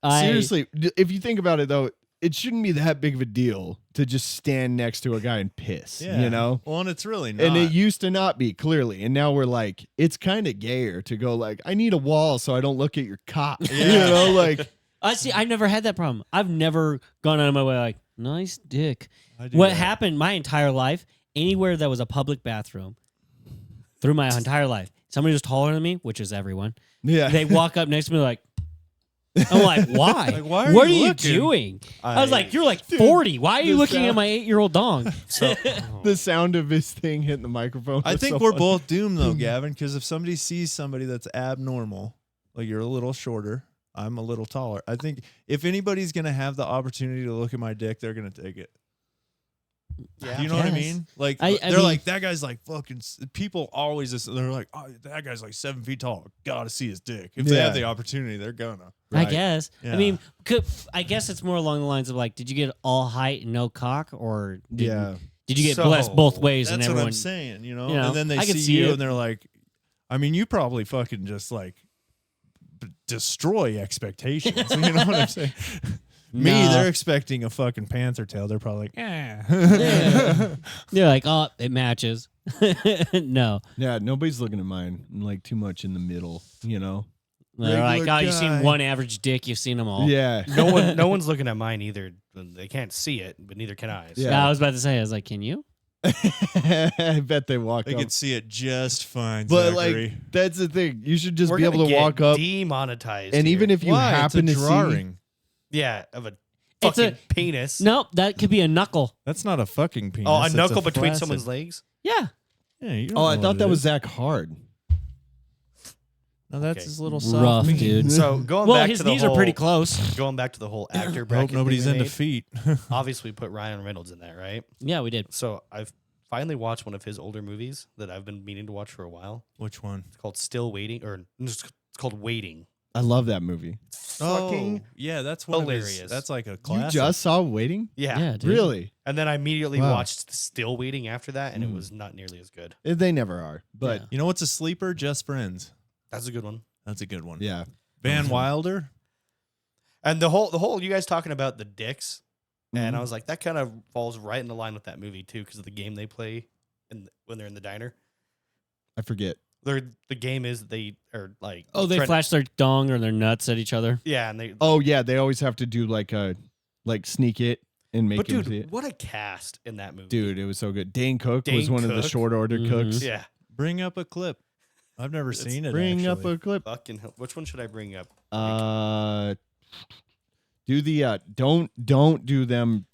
Seriously, if you think about it, though, it shouldn't be that big of a deal to just stand next to a guy and piss, Yeah. you know? Well, and it's really not. And it used to not be, clearly. And now we're like, it's kind of gayer to go like, I need a wall so I don't look at your cock. You Yeah. know, like, I see. I never had that problem. I've never gone out of my way like, nice dick. I do What that. happened my entire life, anywhere that was a public bathroom, through my entire life, somebody was taller than me, which is everyone. yeah. They walk up next to me like, I'm like, why? Like, why are what you are you looking? doing? I was like, you're like 40. Why are you the looking at sound- my 8-year-old dong? So the sound of his thing hitting the microphone. I was think so we're funny. both doomed though, Gavin, because if somebody sees somebody that's abnormal, like you're a little shorter, I'm a little taller. I think if anybody's gonna have the opportunity to look at my dick, they're gonna take it. yeah. Do you know what I Yes. mean? Like I they're mean- like that guy's like fucking. People always they're like, oh, that guy's like 7 feet tall. Gotta see his dick. If they Yeah. have the opportunity, they're gonna. I Right. guess. Yeah. I mean, I guess it's more along the lines of like, did you get all height and no cock, or Yeah. did you get So, blessed both ways and That's what everyone? I'm saying. You know, you know, and then they I could see see you it. and they're like, I mean, you probably fucking just like destroy expectations. You know what I'm saying? Me, Nah. they're expecting a fucking panther tail. They're probably like, Yeah. They're like, oh, it matches. No, Yeah, nobody's looking at mine. I'm like too much in the middle, you know? they're like, Regular oh, you've guy. seen one average dick, you've seen them all. Yeah. no one's looking at mine either. They can't see it, but neither can I. So. Yeah. I was about to say, I was like, can you? I bet they walk they up. could see it just fine. But Zachary. like, that's the thing. You should just We're be able gonna to get walk up. demonetized. And here. even if you Why? happen it's to a see, drawing. yeah, of a It's a- fucking penis. No, that could be a knuckle. That's not a fucking penis. Oh, a that's knuckle between flaccid. someone's legs. Yeah. Yeah, you don't oh, I know thought what that it was is. Zach Hard. No, that's Okay. his little soft Rough, meat. dude. So going Well, back his to the knees whole, are pretty close. Going back to the whole actor I hope bracket. nobody's thing we into made, feet. Obviously, we put Ryan Reynolds in that, right? Yeah, we did. So I've finally watched one of his older movies that I've been meaning to watch for a while. Which one? It's called Still Waiting, or it's called Waiting. I love that movie. Fucking yeah, that's one hilarious. Of his, that's like a You classic. just saw Waiting? yeah. Yeah, dude. Really? And then I immediately Wow. watched Still Waiting after that, and it Mm. was not nearly as good. They never are. But Yeah. You know what's a sleeper? Just Friends. That's a good one. That's a good one. yeah. Van Wilder. And the whole you guys talking about the dicks, and Mhm. I was like, that kind of falls right in the line with that movie too, because of the game they play, when they're in the diner. I forget. The game is they are like Oh, they trying- flash their dong or their nuts at each other. Yeah, and they Oh, yeah. They always have to do like sneak it and make but him dude, see it. what a cast in that movie, Dude, it was so good. Dane Cook was Dane one of the Cook. short order Mhm. cooks. Yeah, Bring up a clip. I've never It's- seen it. Bring up actually. a clip. fucking hell. Which one should I bring up? Do the don't do them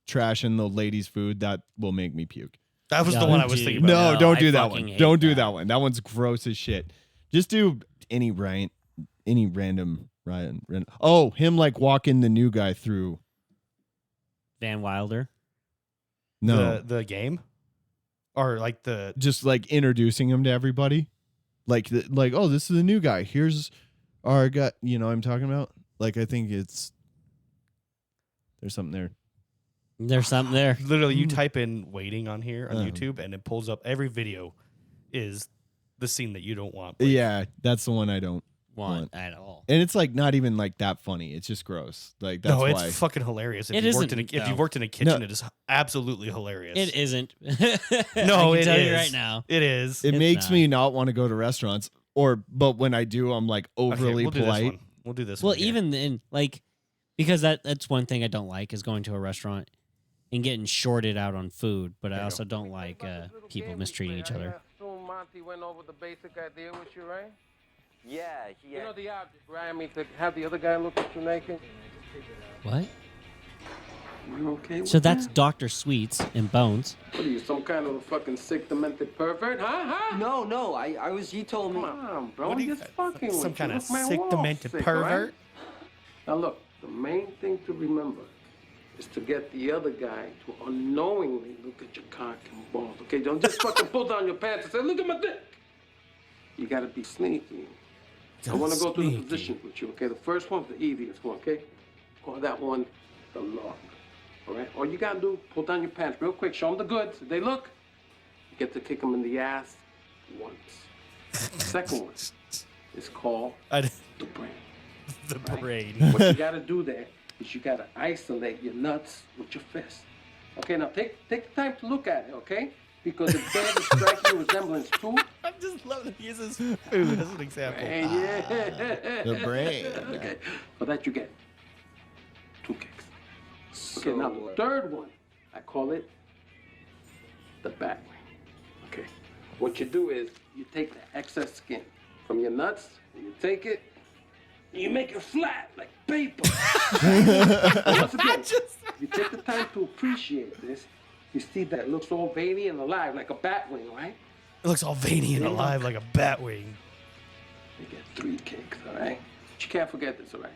trashing the ladies' food. That will make me puke. That was Yeah, the one I dude. was thinking about. No, No, don't I do that fucking one. hate Don't do that. that one. That one's gross as shit. Just do any random Ryan. Oh, him like walking the new guy through. Van Wilder. No, the game, or like the just like introducing him to everybody. Like oh, this is the new guy. Here's our guy. You know what I'm talking about? Like I think there's something there. There's something there. literally you type in "waiting" on here on Uh-huh. YouTube, and it pulls up every video is the scene that you don't want. played. Yeah, that's the one I don't. Want at all. And it's like not even like that funny. It's just gross. Like that's no, it's why. fucking hilarious. If It you worked in isn't, if you though. worked in a kitchen, it is absolutely hilarious. It isn't. No, I can it tell you is. right now. It is. It It's makes not. me not want to go to restaurants. But when I do, I'm like Okay, overly we'll do this polite. one. We'll do this. Well, one here. even then, like, because that's one thing I don't like is going to a restaurant and getting shorted out on food. But I also don't like people mistreating each other. Monty went over the basic idea with you, right? Yeah, You know the object, right? I mean, to have the other guy look at you naked. What? You okay with So that's that? Dr. Sweets and Bones. What are you, some kind of a fucking sick, demented pervert, huh? No, he told me. Come on, bro. What do you Just fucking some with kind you. of Look, man, sick, we're all demented sick, pervert? right? Now look, the main thing to remember is to get the other guy to unknowingly look at your cock and balls, okay? Don't just fucking pull down your pants and say, look at my dick. You gotta be sneaky. I wanna go through the positions with you, okay? The first one's the easiest one, okay? Call that one the lock, all right? All you gotta do, pull down your pants real quick, show them the goods. If they look, you get to kick them in the ass once. The second one is called the brain. The brain. What you gotta do there is you gotta isolate your nuts with your fist. Okay, now take the time to look at it, okay? Because it bears a striking resemblance to I just love that he uses food as an example. The brain. Okay, for that you get 2 kicks. Okay, now the third one, I call it the back wing. Okay, what you do is you take the excess skin from your nuts, and you take it, and you make it flat like paper. Once again, you take the time to appreciate this. You see that it looks all veiny and alive like a bat wing, right? It looks all veiny and alive like a bat wing. You get 3 kicks, all right? But you can't forget this, all right?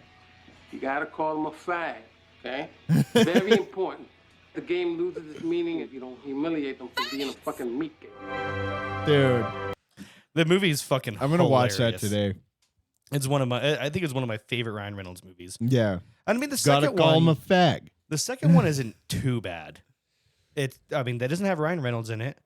You gotta call them a fag, okay? Very important. The game loses its meaning if you don't humiliate them for being a fucking meat game. Dude, The movie's fucking I'm gonna watch that hilarious. today. It's one of my. I think it's one of my favorite Ryan Reynolds movies. Yeah. I mean, the Gotta second call him one. a fag. The second one isn't too bad. I mean, that doesn't have Ryan Reynolds in it.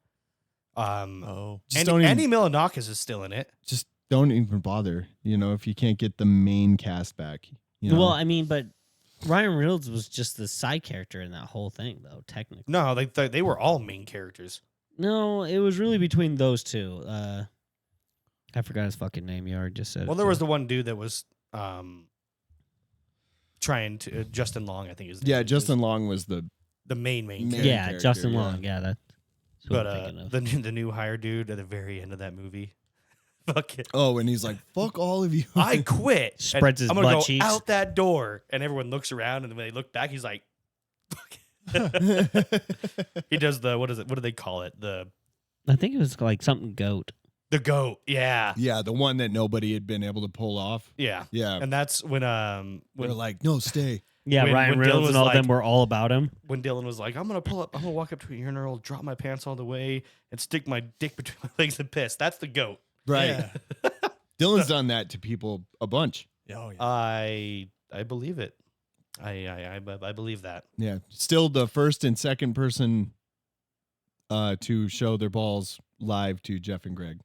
Just don't even- Andy Milonakis is still in it. Just don't even bother. You know, if you can't get the main cast back. You know? Well, I mean, but Ryan Reynolds was just the side character in that whole thing, though, technically. No, they were all main characters. No, it was really between those two. I forgot his fucking name. You already just said Well, it. there was the one dude that was trying to Justin Long, I think is. Yeah, Justin Long was the main character. Yeah, character, Justin yeah. Long. Yeah, that's what I'm thinking But of. the new hire dude at the very end of that movie, fuck it. Oh, and he's like, "Fuck all of you." I quit. and Spreads his I'm gonna butt go cheeks. out that door, and everyone looks around, and when they look back, he's like, "Fuck." He does the what is it? What do they call it? I think it was like something goat. The goat. Yeah, Yeah, the one that nobody had been able to pull off. yeah, Yeah. And that's when They're like, "No, stay." Yeah, When- Ryan when Dylan Reynolds was and all like- them were all about him. when Dylan was like, I'm gonna walk up to a urinal, drop my pants all the way, and stick my dick between my legs and piss. That's the goat. Right. Dylan's done that to people a bunch. Oh, yeah. I believe it. I believe that. Yeah. Still the first and second person to show their balls live to Jeff and Greg.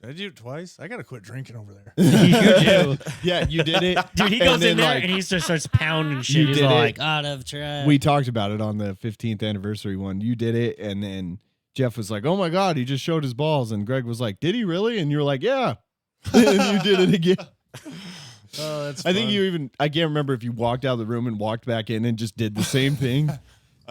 Did I do it twice? I gotta quit drinking over there. You do. Yeah, you did it. Dude, he And goes then, in there like, and he just starts pounding shit. you He's did all it. like, out of track. We talked about it on the 15th anniversary one. You did it, and then Jeff was like, "Oh my god, he just showed his balls," and Greg was like, "Did he really?" And you were like, "Yeah," and you did it again. Oh, that's I think fun. you even, I can't remember if you walked out of the room and walked back in and just did the same thing.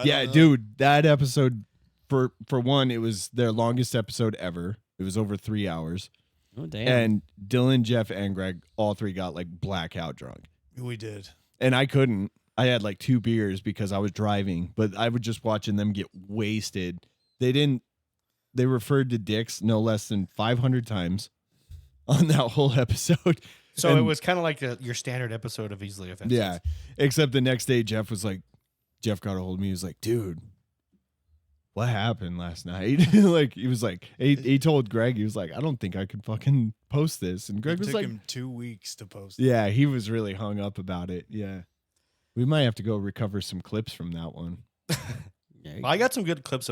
Yeah, know. dude, that episode, for one, it was their longest episode ever. It was over 3 hours. Oh, damn. And Dylan, Jeff, and Greg, all three got like blackout drunk. We did. And I couldn't. I had like 2 beers because I was driving, but I was just watching them get wasted. They referred to dicks no less than 500 times on that whole episode. So And- it was kind of like your standard episode of Easily Offensive. Yeah. Except the next day, Jeff got a hold of me. He was like, "Dude, what happened last night?" Like, he was like, he told Greg, he was like, "I don't think I could fucking post this." And Greg It was took like, him 2 weeks to post it. yeah, he was really hung up about it. Yeah. We might have to go recover some clips from that one. I got some good clips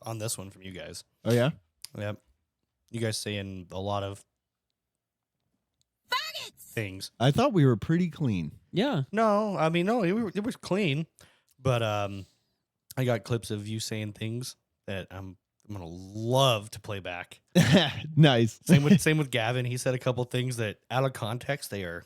on this one from you guys. Oh, yeah? Yep. You guys saying a lot of things. I thought we were pretty clean. Yeah. No, I mean, no, it was clean, but I got clips of you saying things that I'm gonna love to play back. Nice. Same with Gavin. He said a couple things that out of context they are,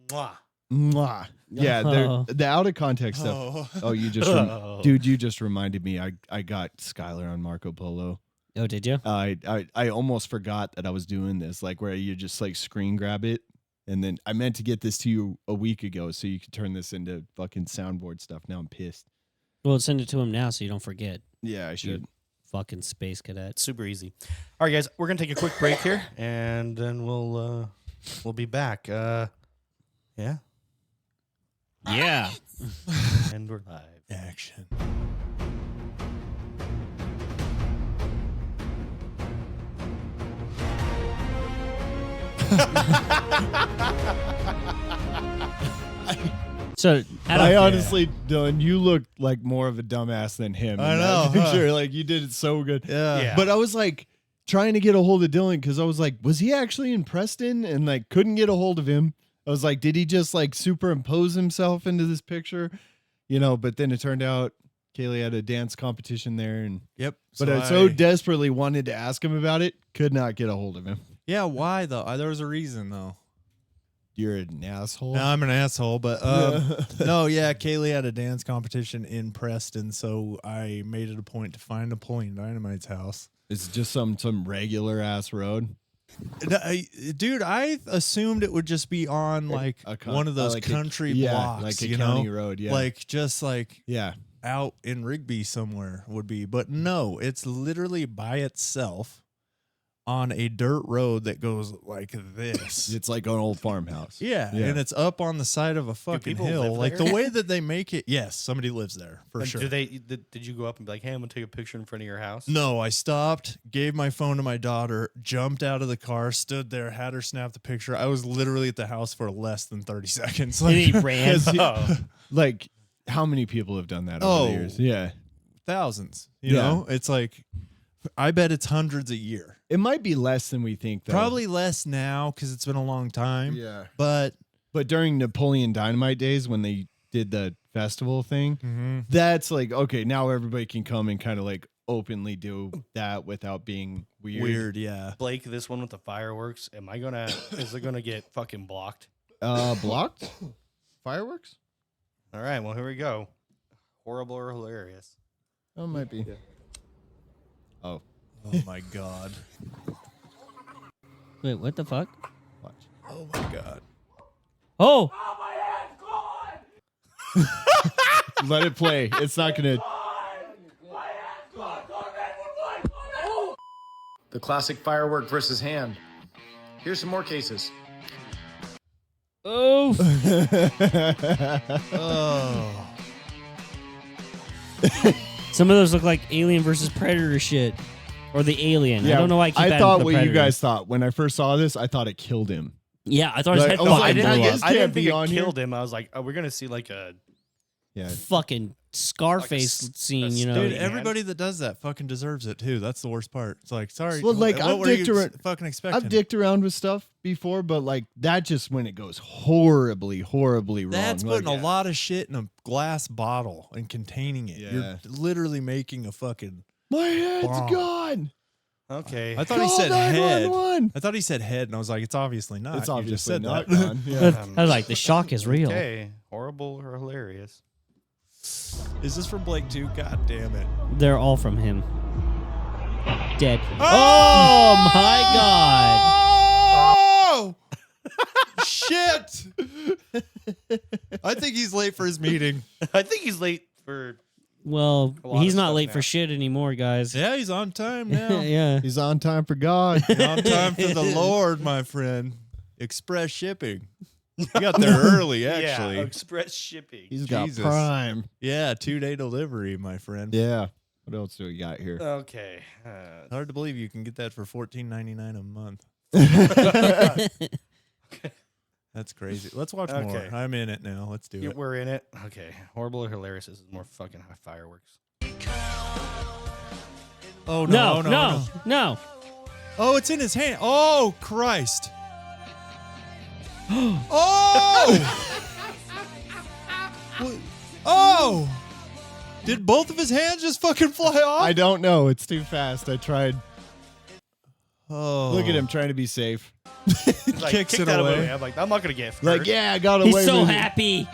mwah. Mwah. Yeah, Oh. the out of context stuff. Oh. Oh, you just, Oh. dude, you just reminded me. I got Skylar on Marco Polo. Oh, did you? I almost forgot that I was doing this, like where you just like screen grab it. And then I meant to get this to you a week ago so you could turn this into fucking soundboard stuff. Now I'm pissed. Well, send it to him now so you don't forget. Yeah, I should. Fucking space cadet. Super easy. All right, guys, we're gonna take a quick break here, and then we'll be back. Yeah, Yeah. and we're live. Action. So I honestly, Dylan, you look like more of a dumbass than him. I in know, that picture. Like you did it so good. Yeah. But I was like trying to get a hold of Dylan because I was like, was he actually in Preston? And like couldn't get a hold of him. I was like, did he just like superimpose himself into this picture? You know, but then it turned out Kaylee had a dance competition there, and Yep. but I so desperately wanted to ask him about it, could not get a hold of him. Yeah, why though? There was a reason though. You're an asshole. No, I'm an asshole, but no, yeah, Kaylee had a dance competition in Preston, so I made it a point to find Napoleon Dynamite's house. It's just some regular ass road. Dude, I assumed it would just be on like one of those like country yeah, blocks, like a you county know? road, yeah. Like just like Yeah. out in Rigby somewhere would be, but no, it's literally by itself on a dirt road that goes like this. It's like an old farmhouse. Yeah, and it's up on the side of a fucking people hill. live Like there? the way that they make it, yes, somebody lives there for And sure. Did you go up and be like, hey, I'm gonna take a picture in front of your house? No, I stopped, gave my phone to my daughter, jumped out of the car, stood there, had her snap the picture. I was literally at the house for less than 30 seconds. And he ran. 'Cause he- Oh. like how many people have done that over the Oh. years? Yeah. Thousands, you Yeah. know? It's like, I bet it's hundreds a year. It might be less than we think though. Probably less now because it's been a long time. Yeah. But But during Napoleon Dynamite days when they did the festival thing, that's like, okay, now everybody can come and kind of like openly do that without being weird. yeah. Blake, this one with the fireworks, is it gonna get fucking blocked? Blocked? Fireworks? All right, well, here we go. Horrible or hilarious? Oh, it might be. Oh. Oh my God. Wait, what the fuck? Watch. Oh my God. Oh! Let it play. It's not gonna. The classic firework versus hand. Here's some more cases. Oh! Oh. Some of those look like Alien versus Predator shit. Or the Alien. I don't know why I keep adding thought the what Predator. you guys thought when I first saw this. I thought it killed him. Yeah, I thought his Like, head I was fucking like, blew I up. guess- I didn't can't think be it on here. killed him. I was like, we're gonna see like a Yeah. Fucking Scarface scene, you know. Dude, man. everybody that does that fucking deserves it too. That's the worst part. It's like, sorry. Well, like, what I've were you dicked around- fucking expecting? I've dicked around with stuff before, but like that just when it goes horribly, horribly wrong. That's like, putting a lot of shit in a glass bottle and containing it. Yeah. You're literally making a fucking. my head's Bomb. gone. okay. I thought he Call said head. 911. I thought he said head, and I was like, it's obviously not. It's You obviously just said not that. gone. Yeah. I was like, the shock is real. Okay, horrible or hilarious? Is this from Blake too? God damn it. They're all from him. Dead. Oh my god. Oh! Shit! I think he's late for his meeting. I think he's late for. Well, A lot he's of not stuff late now. for shit anymore, guys. Yeah, he's on time now. Yeah. He's on time for God. On time for the Lord, my friend. Express shipping. You got there early, actually. Yeah, express shipping. He's got Jesus. prime. Yeah, 2-day delivery, my friend. Yeah. What else do we got here? Okay. Hard to believe you can get that for $14.99 a month. That's crazy. Let's watch more. Okay. I'm in it now. Let's do Yeah, it. we're in it. Okay. Horrible or hilarious? This is more fucking high fireworks. Oh No. Oh, it's in his hand. Oh, Christ. Oh! What? Oh! Did both of his hands just fucking fly off? I don't know. It's too fast. I tried. Oh. Look at him trying to be safe. It's like, Kicks kick it that away. I'm like, I'm not gonna get hurt. Like, yeah, I got away He's so with it. happy.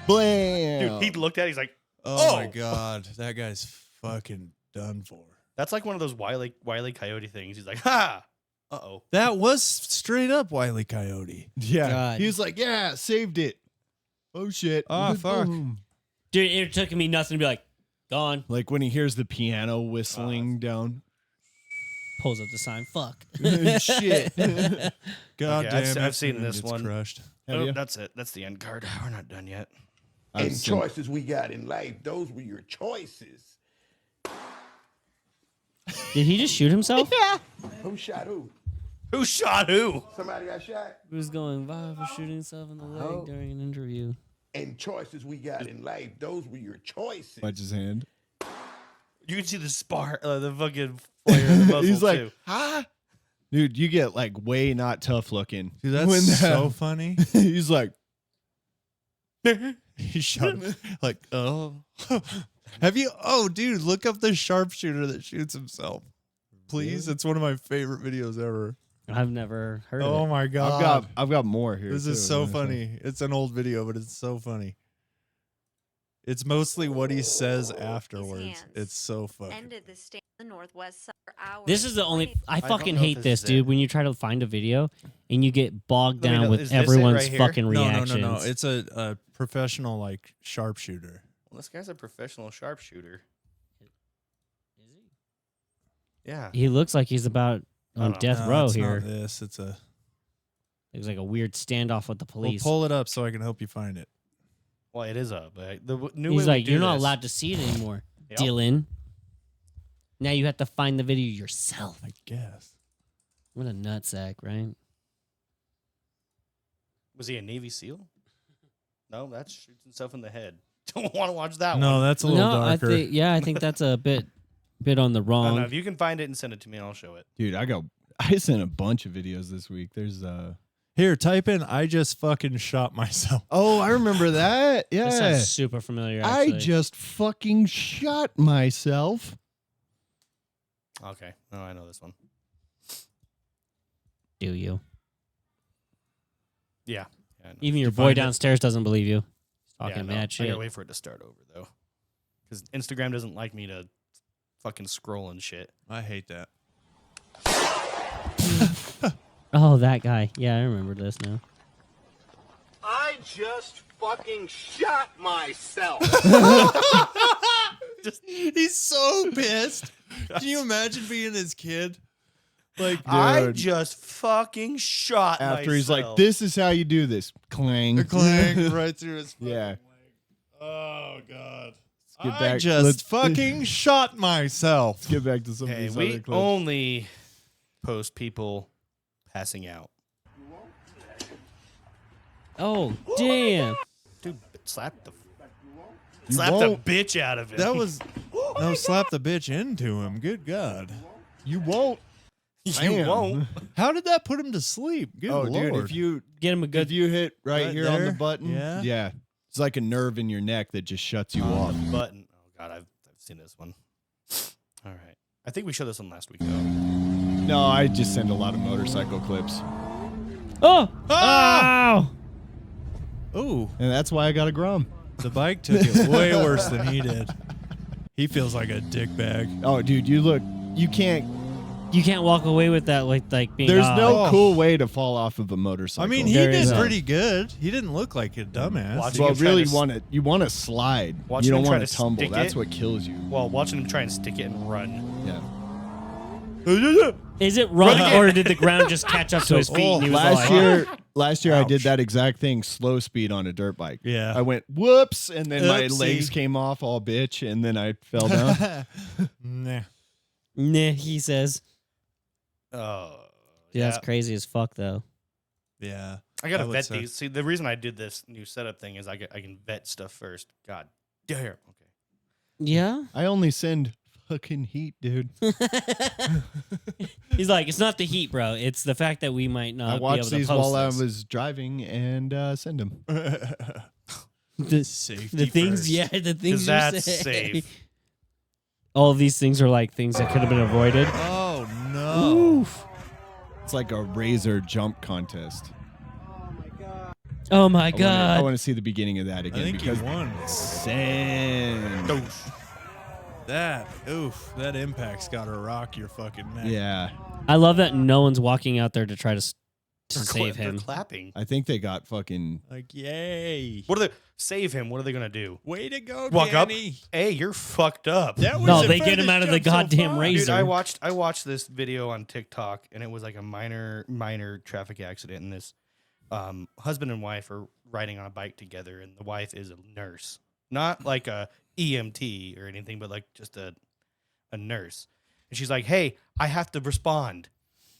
Blam. Dude, he looked at it, he's like, Oh, my God. That guy's fucking done for. That's like one of those Wile E. Coyote things. He's like, ha! Uh-oh. That was straight up Wile E. Coyote. Yeah. God. He was like, yeah, saved it. Oh, shit. Oh, fuck. Boom. Dude, it took me nothing to be like, gone. Like when he hears the piano whistling down. Pulls up the sign. Fuck. Shit. God Okay, damn it. I've seen and this gets one. Crushed. Have Oh, you? that's it. That's the end card. We're not done yet. I've And seen- choices we got in life, those were your choices. Did he just shoot himself? Who shot who? Who shot who? Somebody got shot. He was going viral for shooting himself in the leg during an interview. And choices we got in life, those were your choices. Watch his hand. You can see the spark, the fucking flare in the muzzle, He's like, too. huh? Dude, you get like way not tough looking. Dude, that's When so funny. He's like, He shot him. Like, oh. Have you? Oh, dude, look up the sharpshooter that shoots himself. Please. It's one of my favorite videos ever. I've never heard of Oh it. my God. I've got more here. This too. is so funny. It's an old video, but it's so funny. It's mostly what he says afterwards. hands It's so funny. Ended the stay in the northwest side for hours. This is the only. I don't fucking know if hate this this, is dude. it. When you try to find a video and you get bogged Let me down know. with Is this it everyone's right here? fucking No, reactions. no. It's a professional like sharpshooter. Well, this guy's a professional sharpshooter. Yeah. He looks like he's about on know. death No, row it's here. Not this. It's a. It was like a weird standoff with the Well, police. pull it up so I can help you find it. Well, it is up. But the new way He's we like, do you're not this- allowed to see it anymore, Yep. Dylan. Now you have to find the video yourself. I guess. What a nutsack, right? Was he a Navy SEAL? No, that shoots himself in the head. Don't want to watch that No, one. that's a little No, darker. I think that's a bit on the I don't wrong. know. If you can find it and send it to me, I'll show it. Dude, I sent a bunch of videos this week. There's Here, type in I just fucking shot myself. Oh, I remember that. That Yeah. sounds super familiar. I Actually. just fucking shot myself. Okay. Oh, I know this one. do you? Yeah. I know. Even your you boy find it? downstairs doesn't believe you. He's Yeah, talking no. mad I shit. gotta wait for it to start over though, because Instagram doesn't like me to fucking scroll and shit. I hate that. Oh, that guy. Yeah, I remember this now. I just fucking shot myself. He's so pissed. Can you imagine being his kid? Like, I Dude. just fucking shot After he's like, myself. this is how you do this. Clang. clang right through his fucking Yeah. leg. Oh God. get I back- just let's- fucking shot myself. Let's get back to some of Hey, these we other clips. only post people passing out. Oh, damn. Dude, slap the You slap won't. the bitch out of it. That was no slap the bitch into him. Good God. You won't. you Bam. won't. How did that put him to sleep? Good Oh, Lord. dude, if you Get him a good. hit right Right here on the there? button, Yeah. it's like a nerve in your neck that just shuts you off. Button. Oh god, I've seen this one. All right. I think we showed this one last week though. No, I just send a lot of motorcycle clips, Oh! Ah! Ow! Ooh, and that's why I got a Grom. the bike took it way worse than he did. He feels like a dick bag. Oh, dude, you can't. You can't walk away with that like being. There's "Ah." no cool way to fall off of a motorcycle. I mean, he There did is. pretty good. He didn't look like a dumbass. Watch well, him try really to you want to slide. Watching You don't him try want to to tumble. stick That's it. what kills you. Well, watching him try and stick it and run. Yeah. Is it run, again. or did the ground just catch up to his feet? And he was Last like, year I did Ouch. that exact thing, slow speed on a dirt bike. Yeah. I went whoops, and then my Oopsie. legs came off all bitch, and then I fell down. Nah. Nah, he says. Oh. Dude, yeah. that's crazy as fuck, though. Yeah. I gotta would vet say. these. See, the reason I did this new setup thing is I can vet stuff first. God damn. Okay. Yeah. I only send fucking heat, dude. He's like, it's not the heat, bro. It's the fact that we might not I be watched able to these post while I this. was driving and send them. the, Safety the things, first. yeah, the Because things you that's say. safe. All of these things are like things that could have been avoided. Oh no. It's like a razor jump contest. Oh my I god. want to see the beginning of that I again think he because won. send. That impact's got to rock your fucking neck. Yeah. I love that no one's walking out there to try to save They're him. clapping. I think they got fucking. Like, yay. What are they save him? What are they gonna do? Way to go, Walk Danny. up. Hey, you're fucked up. That was No, the they get him furthest out of the jump so goddamn far. razor. Dude, I watched this video on TikTok, and it was like a minor traffic accident, and this husband and wife are riding on a bike together, and the wife is a nurse, not like a EMT or anything, but like just a nurse. And she's like, "Hey, I have to respond."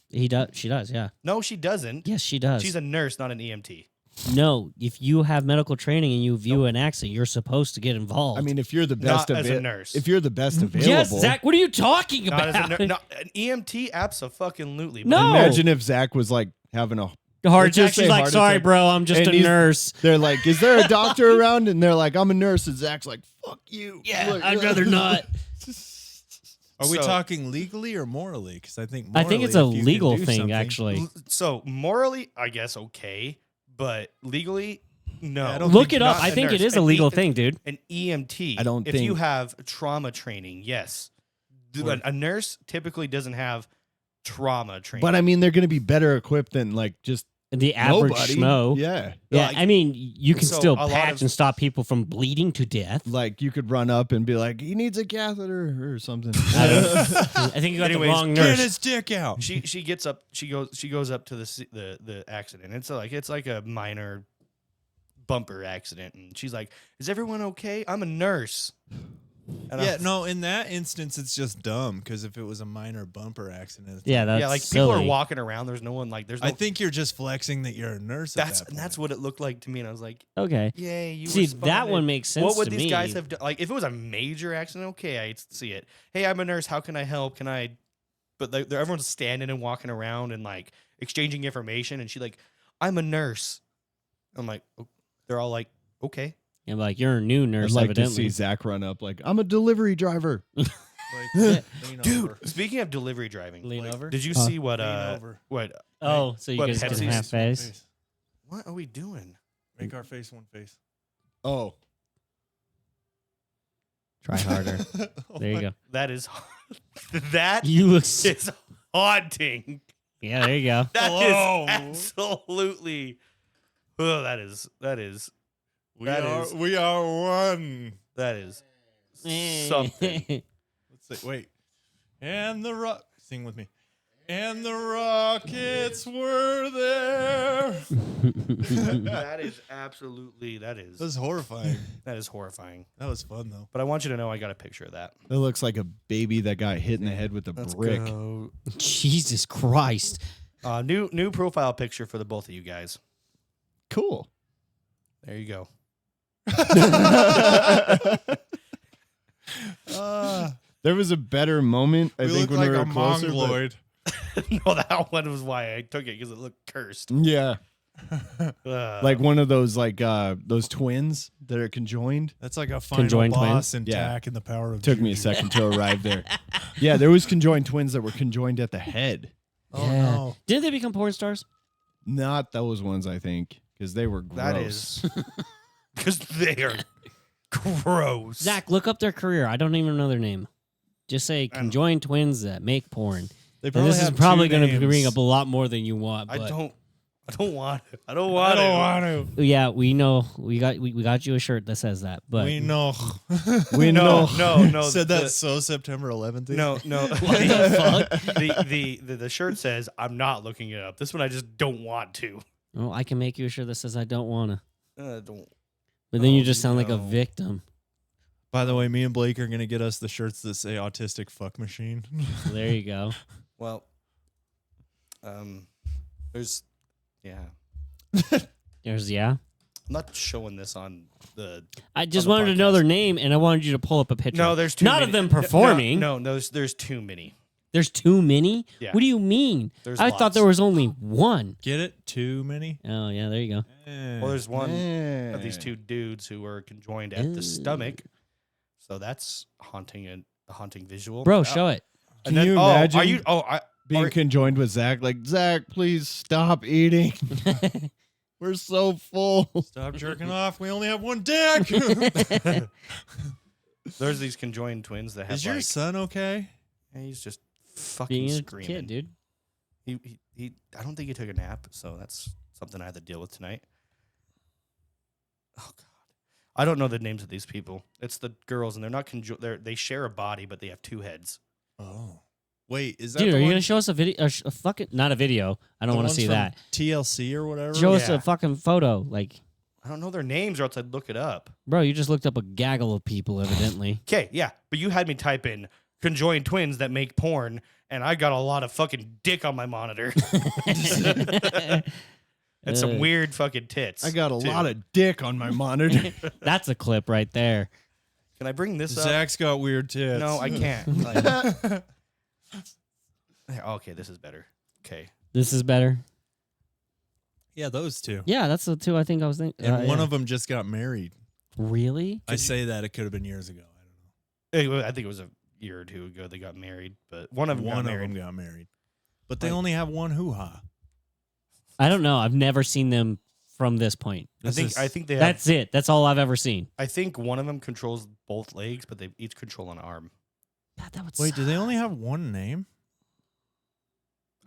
He does. She does. Yeah. No, she doesn't. Yes, she does. She's a nurse, not an EMT. No, if you have medical training and you view an accident, you're supposed to get involved. I mean, if you're the best Not as a nurse. if you're the best available. yes, Zach. What are you talking Not about? as a no, an EMT, abso-fucking-lutely. No. Imagine if Zach was like having a Heart. let's just She's say like, heart sorry, attack. bro. I'm just And a he's- nurse. They're like, is there a doctor around? And they're like, I'm a nurse. And Zach's like, fuck you. Yeah, Look, I'd rather not. Are we So- talking legally or morally? Because I think I think it's morally, a if you can legal do thing, something- actually. So morally, I guess okay, but legally, no. Yeah, I don't Look think it up. not I a think it nurse. is a An legal E- thing, dude. An EMT. I don't If you think- have trauma training, yes. A nurse typically doesn't have trauma training. But I mean, they're going to be better equipped than like just The average nobody. schmo. Yeah. Yeah, Like- I mean, you can So still a lot patch of- and stop people from bleeding to death. Like you could run up and be like, he needs a catheter or something. I think you got Anyways, the wrong Get nurse. his dick out. she gets up. She goes up to the accident. It's like a minor bumper accident, and she's like, "Is everyone okay? I'm a nurse." And Yeah, I'm- no, in that instance, it's just dumb because if it was a minor bumper accident, it's Yeah, that's yeah, like people silly. are walking around. There's no one like. There's no. I think you're just flexing that you're a nurse. that's what it looked like to me, and I was like, Okay. "Yay, you." See, that responded. one makes sense What would to these me. guys have done? Like, if it was a major accident, okay, I'd see it. Hey, I'm a nurse. How can I help? Can I? But everyone's standing and walking around and like exchanging information, and she's like, "I'm a nurse." I'm like, they're all like, "Okay." Yeah, like you're a new nurse, I'd like evidently. to see Zach run up like, I'm a delivery driver. Like, lean Dude, over. speaking of delivery driving, Lean over? Did you see what? Lean over. What? Oh, so you What, guys can Pepsi's- half face. What are we doing? Make our face one face. Oh. Try harder. There you go. That is that You look. is haunting. Yeah, there you go. That Hello. is absolutely. Oh, that is. We are one. That is something. Let's say, wait. And the rock. Sing with me. And the rockets were there. That is absolutely. That That was horrifying. is horrifying. That was fun though. But I want you to know I got a picture of that. That looks like a baby that got hit in the head with a brick. Go. Jesus Christ. New profile picture for the both of you guys. Cool. There you go. There was a better moment, I We think, look when like we a were closer. but- mongoloid. No, that one was why I took it because it looked cursed. Yeah. Like Uh, one of those those twins that are conjoined. That's like a final Conjoined boss twins? in Yeah. Tak and the Power of Took me a Juju. second to arrive there. Yeah, there was conjoined twins that were conjoined at the head. Oh Yeah. no. Didn't they become porn stars? Not those ones, I think, because they were gross. that is because they are gross. Zach, look up their career. I don't even know their name. Just say conjoined twins that make porn. They And probably this is have probably two going to names. bring up a lot more than you want. I But don't want to. I don't I want don't to. want to. yeah, we know we got you a shirt that says that. But We know. We know. No. Said the- that so September 11th. No. what the fuck? The shirt says I'm not looking it up. This one I just don't want to. Well, I can make you a shirt that says I don't wanna. Don't. But then you Oh, just sound like a no. victim. By the way, me and Blake are gonna get us the shirts that say "autistic fuck machine." So there you go. Well, there's, yeah. There's yeah. I'm not showing this on the. I just the wanted to know podcast. their name, and I wanted you to pull up a picture. No, there's too not many. of them performing. No, there's too many. There's too many. Yeah. What do you mean? There's I thought lots. there was only one. Get it? Too many? Oh yeah, there you go. Well, there's one of Eh. these two dudes who were conjoined at the stomach, so that's a haunting visual. Bro, Oh. show it. And Can you imagine Are you? Oh, being conjoined with Zach? Like, Zach, please stop eating. We're so full. Stop jerking off. We only have one dick. There's these conjoined twins that have Is your like, son okay? yeah, he's just fucking Being a screaming. kid, dude. He I don't think he took a nap, so that's something I had to deal with tonight. Oh god. I don't know the names of these people. It's the girls, and they're not they share a body, but they have two heads. Oh. Wait, is that Dude, the are you one- gonna show us a video? A fucking not a video. I don't the want to ones see from that. TLC or whatever? Show us Yeah. a fucking photo. Like, I don't know their names, or else I'd look it up. bro, you just looked up a gaggle of people, evidently. Okay, yeah, but you had me type in conjoined twins that make porn, and I got a lot of fucking dick on my monitor. And some weird fucking tits. I got a too. lot of dick on my monitor. That's a clip right there. Can I bring this up? Zach's got weird tits. No, I can't. Like- okay, this is better. Okay. This is better. Yeah, those two. Yeah, that's the two I think I was thinking. And one of them just got married. Really? I say that it could have been years ago. I think it was a year or two ago they got married, but one of them got married. got married. But they only have one hoo-ha. I don't know. I've never seen them from this point. I think they have, That's it. That's all I've ever seen. I think one of them controls both legs, but they each control an arm. God, that would Wait, do suck. they only have one name?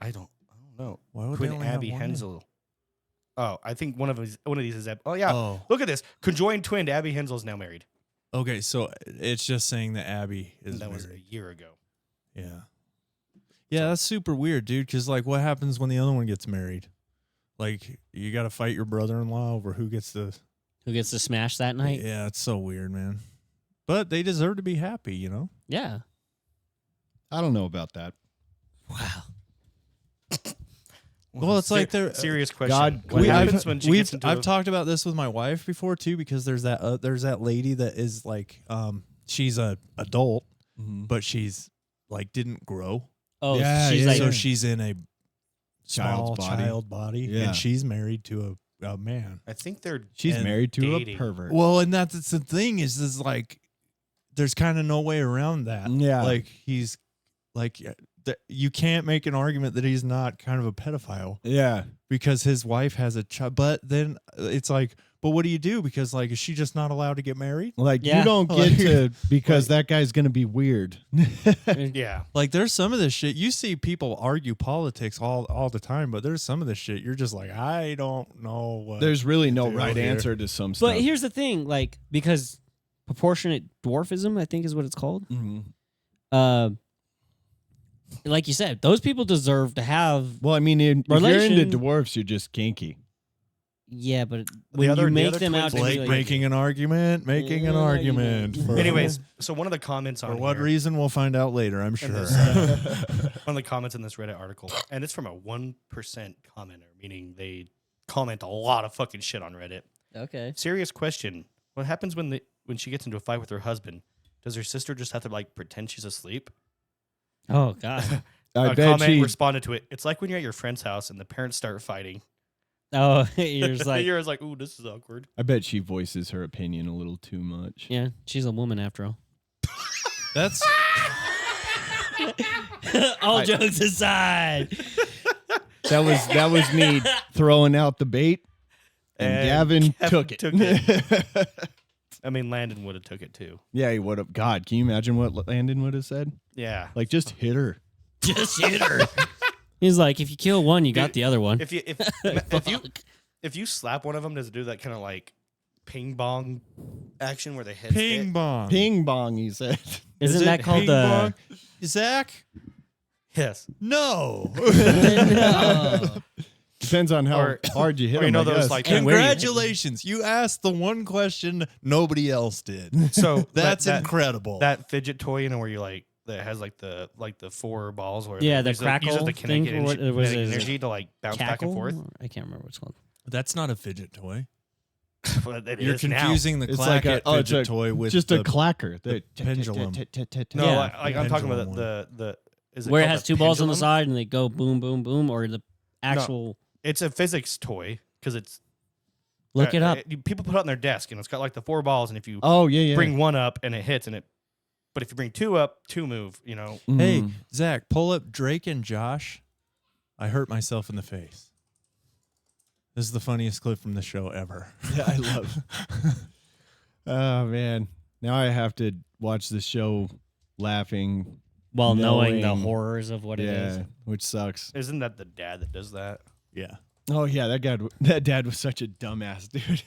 I don't know. Why would they Quinn only have Abby one name? Hensel. Oh, I think one of these is oh yeah. Oh. Look at this. Conjoined twin Abby Hensel is now married. Okay, so it's just saying that Abby is And that was a married. year ago. Yeah. Yeah, that's super weird, dude, because, like, what happens when the other one gets married? Like, you got to fight your brother-in-law over who gets to smash that night? Yeah, it's so weird, man. But they deserve to be happy, you know? Yeah. I don't know about that. Wow. Well, it's like they're serious question. God, what happens when she gets into I've a- talked about this with my wife before too, because there's that lady that is like she's a adult, but she's like didn't grow. Oh, Yeah, she's yeah, like, So she's in a small Child's body. child body, Yeah. and she's married to a man. I think they're She's And married to dating. a pervert. Well, and that's the thing is like there's kind of no way around that. Yeah. Like he's like you can't make an argument that he's not kind of a pedophile. Yeah. Because his wife has a child. But then it's like, but what do you do? Because, like, is she just not allowed to get married? Like, Yeah. you don't get Like- to, because that guy's going to be weird. yeah. Like, there's some of this shit. You see people argue politics all the time, but there's some of this shit. You're just like, I don't know what. There's really no do right here. answer to some stuff. but here's the thing, like, because proportionate dwarfism, I think is what it's called. Mhm. Like you said, those people deserve to have. Well, I mean, if you're Relation- into dwarfs, you're just kinky. Yeah, but when other- you the make other them out twins to be Blake like, making an argument, making an argument. For, Anyways, so one of the comments on for what here- reason we'll find out later, I'm in sure. this, one of the comments in this Reddit article, and it's from a 1% commenter, meaning they comment a lot of fucking shit on Reddit. okay, Serious question: what happens when she gets into a fight with her husband? Does her sister just have to like pretend she's asleep? oh god, I A bet comment she. responded to it. It's like when you're at your friend's house and the parents start fighting. oh, you're just like, you're just like, ooh, this is awkward. I bet she voices her opinion a little too much. yeah, she's a woman after all. That's All jokes aside, That was me throwing out the bait, and Gavin took it. I mean, Landon would have took it too. Yeah, he would have. God, can you imagine what Landon would have said? Yeah. Like, just hit her. just hit her. He's like, if you kill one, you got the other one. If you slap one of them, does it do that kind of like ping pong action where the head ping pong. Ping bong, he said. Isn't that called ping the? pong? Zach? Yes. No. No. Depends on how Or- hard you hit or you him. know I those, guess. like- Congratulations. You asked the one question nobody else did. So That's that- incredible. That fidget toy, where you like that has like the 4 balls where Yeah, it the uses crackle the thing kinetic, for what it was, kinetic is it energy to like bounce back and Cackle? forth. I can't remember what it's called. That's not a fidget toy. But it You're is now. confusing the It's like clacket a, it's fidget a, toy with just the a clacker. the pendulum. No, Yeah. like I'm talking about Pendulum the is it Where it called has the 2 balls on the pendulum? side and they go boom, boom, boom, or the actual. It's a physics toy because it's Look it up. People put it on their desk and it's got like the 4 balls, and if you Oh, yeah. bring one up and it hits, but if you bring 2 up, 2 move. You know, Hey, Mm. Zach, pull up Drake and Josh. I hurt myself in the face. This is the funniest clip from the show ever. Yeah, I love. Oh man, now I have to watch the show laughing while knowing the horrors of what it is. Yeah, which sucks. Isn't that the dad that does that? Yeah. Oh yeah, that dad was such a dumbass, dude.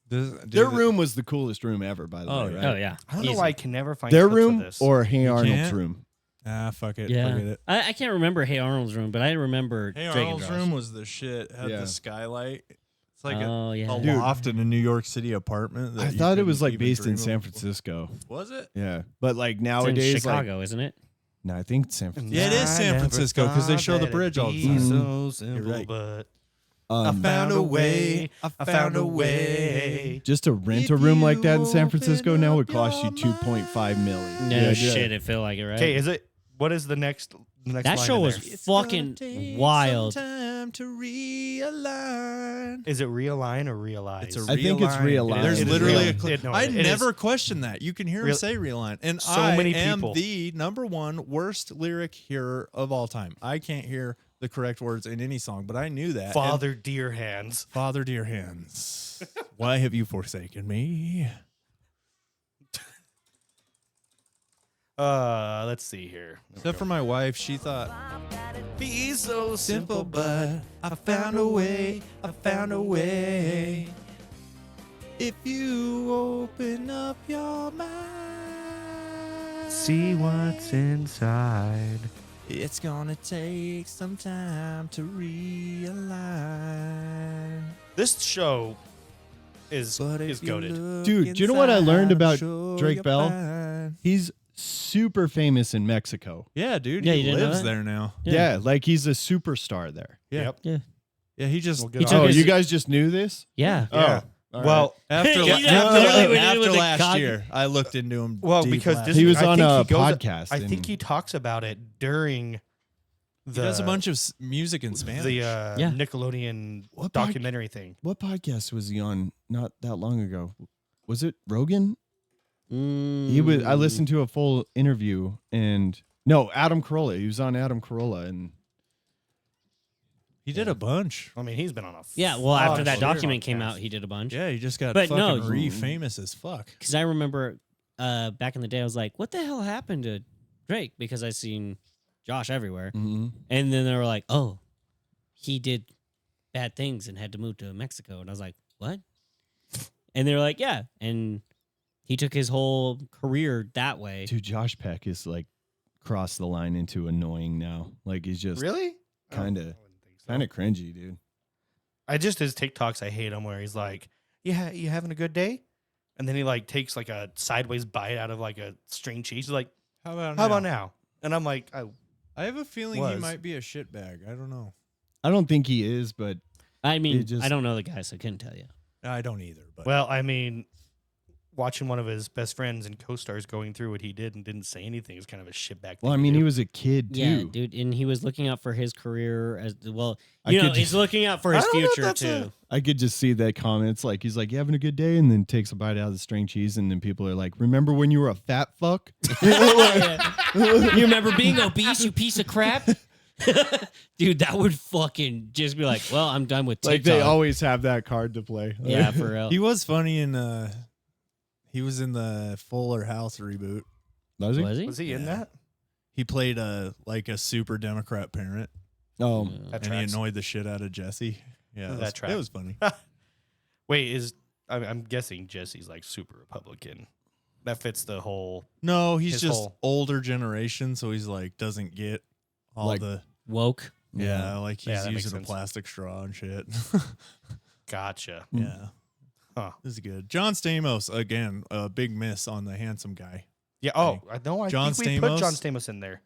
Dude, Their room was the coolest room ever, by the way. Right? Oh yeah. I don't know why I can never find Their clips of room this. or Hey Arnold's can't? room. Ah, fuck it. Yeah. Forget it. I can't remember Hey Arnold's room, but I remember Hey, Dragon Arnold's Draws. room was the shit. Had Yeah. the skylight. It's like Oh, a yeah. Dude. loft in a New York City apartment. That I you thought it was couldn't like even based in dream San of. Francisco. Was it? Yeah, but like It's in nowadays, Chicago, isn't it? no, I think San Francisco. Yeah, it is San Francisco because they show the bridge all the time. So simple, You're right. but I found a way. I found a way. Just to rent a room like that in San Francisco now would cost you 2.5 million. No shit, it felt like it, right? Okay, is it? What is the next? The next That line show in was there? fucking wild. Time to realign. Is it realign or realize? It's a I think it's realigned. There's It is literally realigned. I It never is. questioned that. You can hear him Real- say realign. And So I many am people. the #1 worst lyric hearer of all time. I can't hear the correct words in any song, but I knew that. Father, dear hands. And Father, dear hands, why have you forsaken me? Let's see here. Except for my wife, she thought, be so simple, but I found a way, I found a way. If you open up your mind, See what's inside. it's gonna take some time to realign. This show is But is if you goated. look Dude, do you know what I learned inside, I'm about sure Drake you'll Bell? find- He's super famous in Mexico. Yeah, dude, Yeah, he you didn't know lives that? there now. Yeah. like he's a superstar there. Yeah, Yep. Yeah. yeah, he just Well, good He on took Oh, his- you guys just knew this? Yeah. Yeah. Oh, all Well, after, Yeah, la- yeah, literally when he did it with the last cock- year, I looked into him. well, deep because last this, He was I on think a he goes- podcast I think and- he talks about it during He does a bunch of music in Spanish. the Yeah. Nickelodeon What documentary thing. What podcast was he on not that long ago? Was it Rogan? He was. I listened to a full interview and no, Adam Carolla. He was on Adam Carolla and He did a bunch. I mean, he's been on a Yeah, well, after that sure. document came out, he did a bunch. Yeah, he just got But no, fucking re-famous as fuck. Because I remember back in the day, I was like, what the hell happened to Drake? Because I seen Josh everywhere. mm-hmm. And then they were like, oh, he did bad things and had to move to Mexico. And I was like, what? And they were like, yeah. And he took his whole career that way. Dude, Josh Peck is like crossed the line into annoying now. Like he's just Really? kind of cringy, dude. I just his TikToks. I hate him where he's like, "Yeah, you having a good day?" And then he like takes like a sideways bite out of like a string cheese. He's like, How about "How about now?" And I'm like, I have a feeling he Was. might be a shitbag. I don't know. I don't think he is, but I mean, It just- I don't know the guy, so I couldn't tell you. I don't either. But well, I mean, watching one of his best friends and co-stars going through what he did and didn't say anything is kind of a shitbag. well, I thing to mean, he do. was a kid too. Yeah, dude. And he was looking out for his career as well. I You know, could he's just- looking out for I his don't know if future, that's too. I could just see that comments like he's like, "You having a good day?" and then takes a bite out of the string cheese, and then people are like, "Remember when you were a fat fuck?" You remember being obese, you piece of crap? Dude, that would fucking just be like, well, I'm done with TikTok. Like they always have that card to play. Yeah, for real. he was funny in he was in the Fuller House reboot. Was he? Was he? Was he in that? He played a super Democrat parent, Oh, That and he tracks. annoyed the shit out of Jesse. Yeah, That tracks. it was funny. Wait, I'm guessing Jesse's like super Republican. That fits the whole. No, he's His just whole- older generation, so he's like doesn't get all Like- the Woke. like Yeah, he's that makes using a sense. plastic straw and shit. Gotcha. yeah, Huh. this is good. John Stamos again, a big miss on the handsome guy. Yeah. Oh, I know. I John think we put Stamos? John Stamos in there.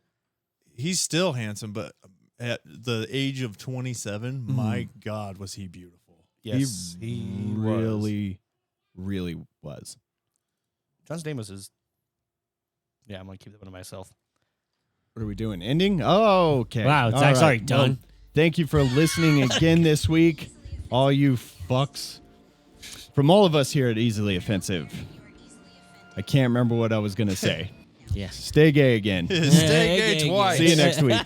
He's still handsome, but at the age of 27, my God, was he beautiful. Yes, he was. really was. John Stamos is. Yeah, I'm gonna keep that one to myself. What are we doing? Ending? Oh, okay. Wow, it's All actually right. done. Well, thank you for listening again this week, all you fucks. From all of us here at Easily Offensive, I can't remember what I was going to say. Yeah. Stay gay again. Stay gay twice. See you next week.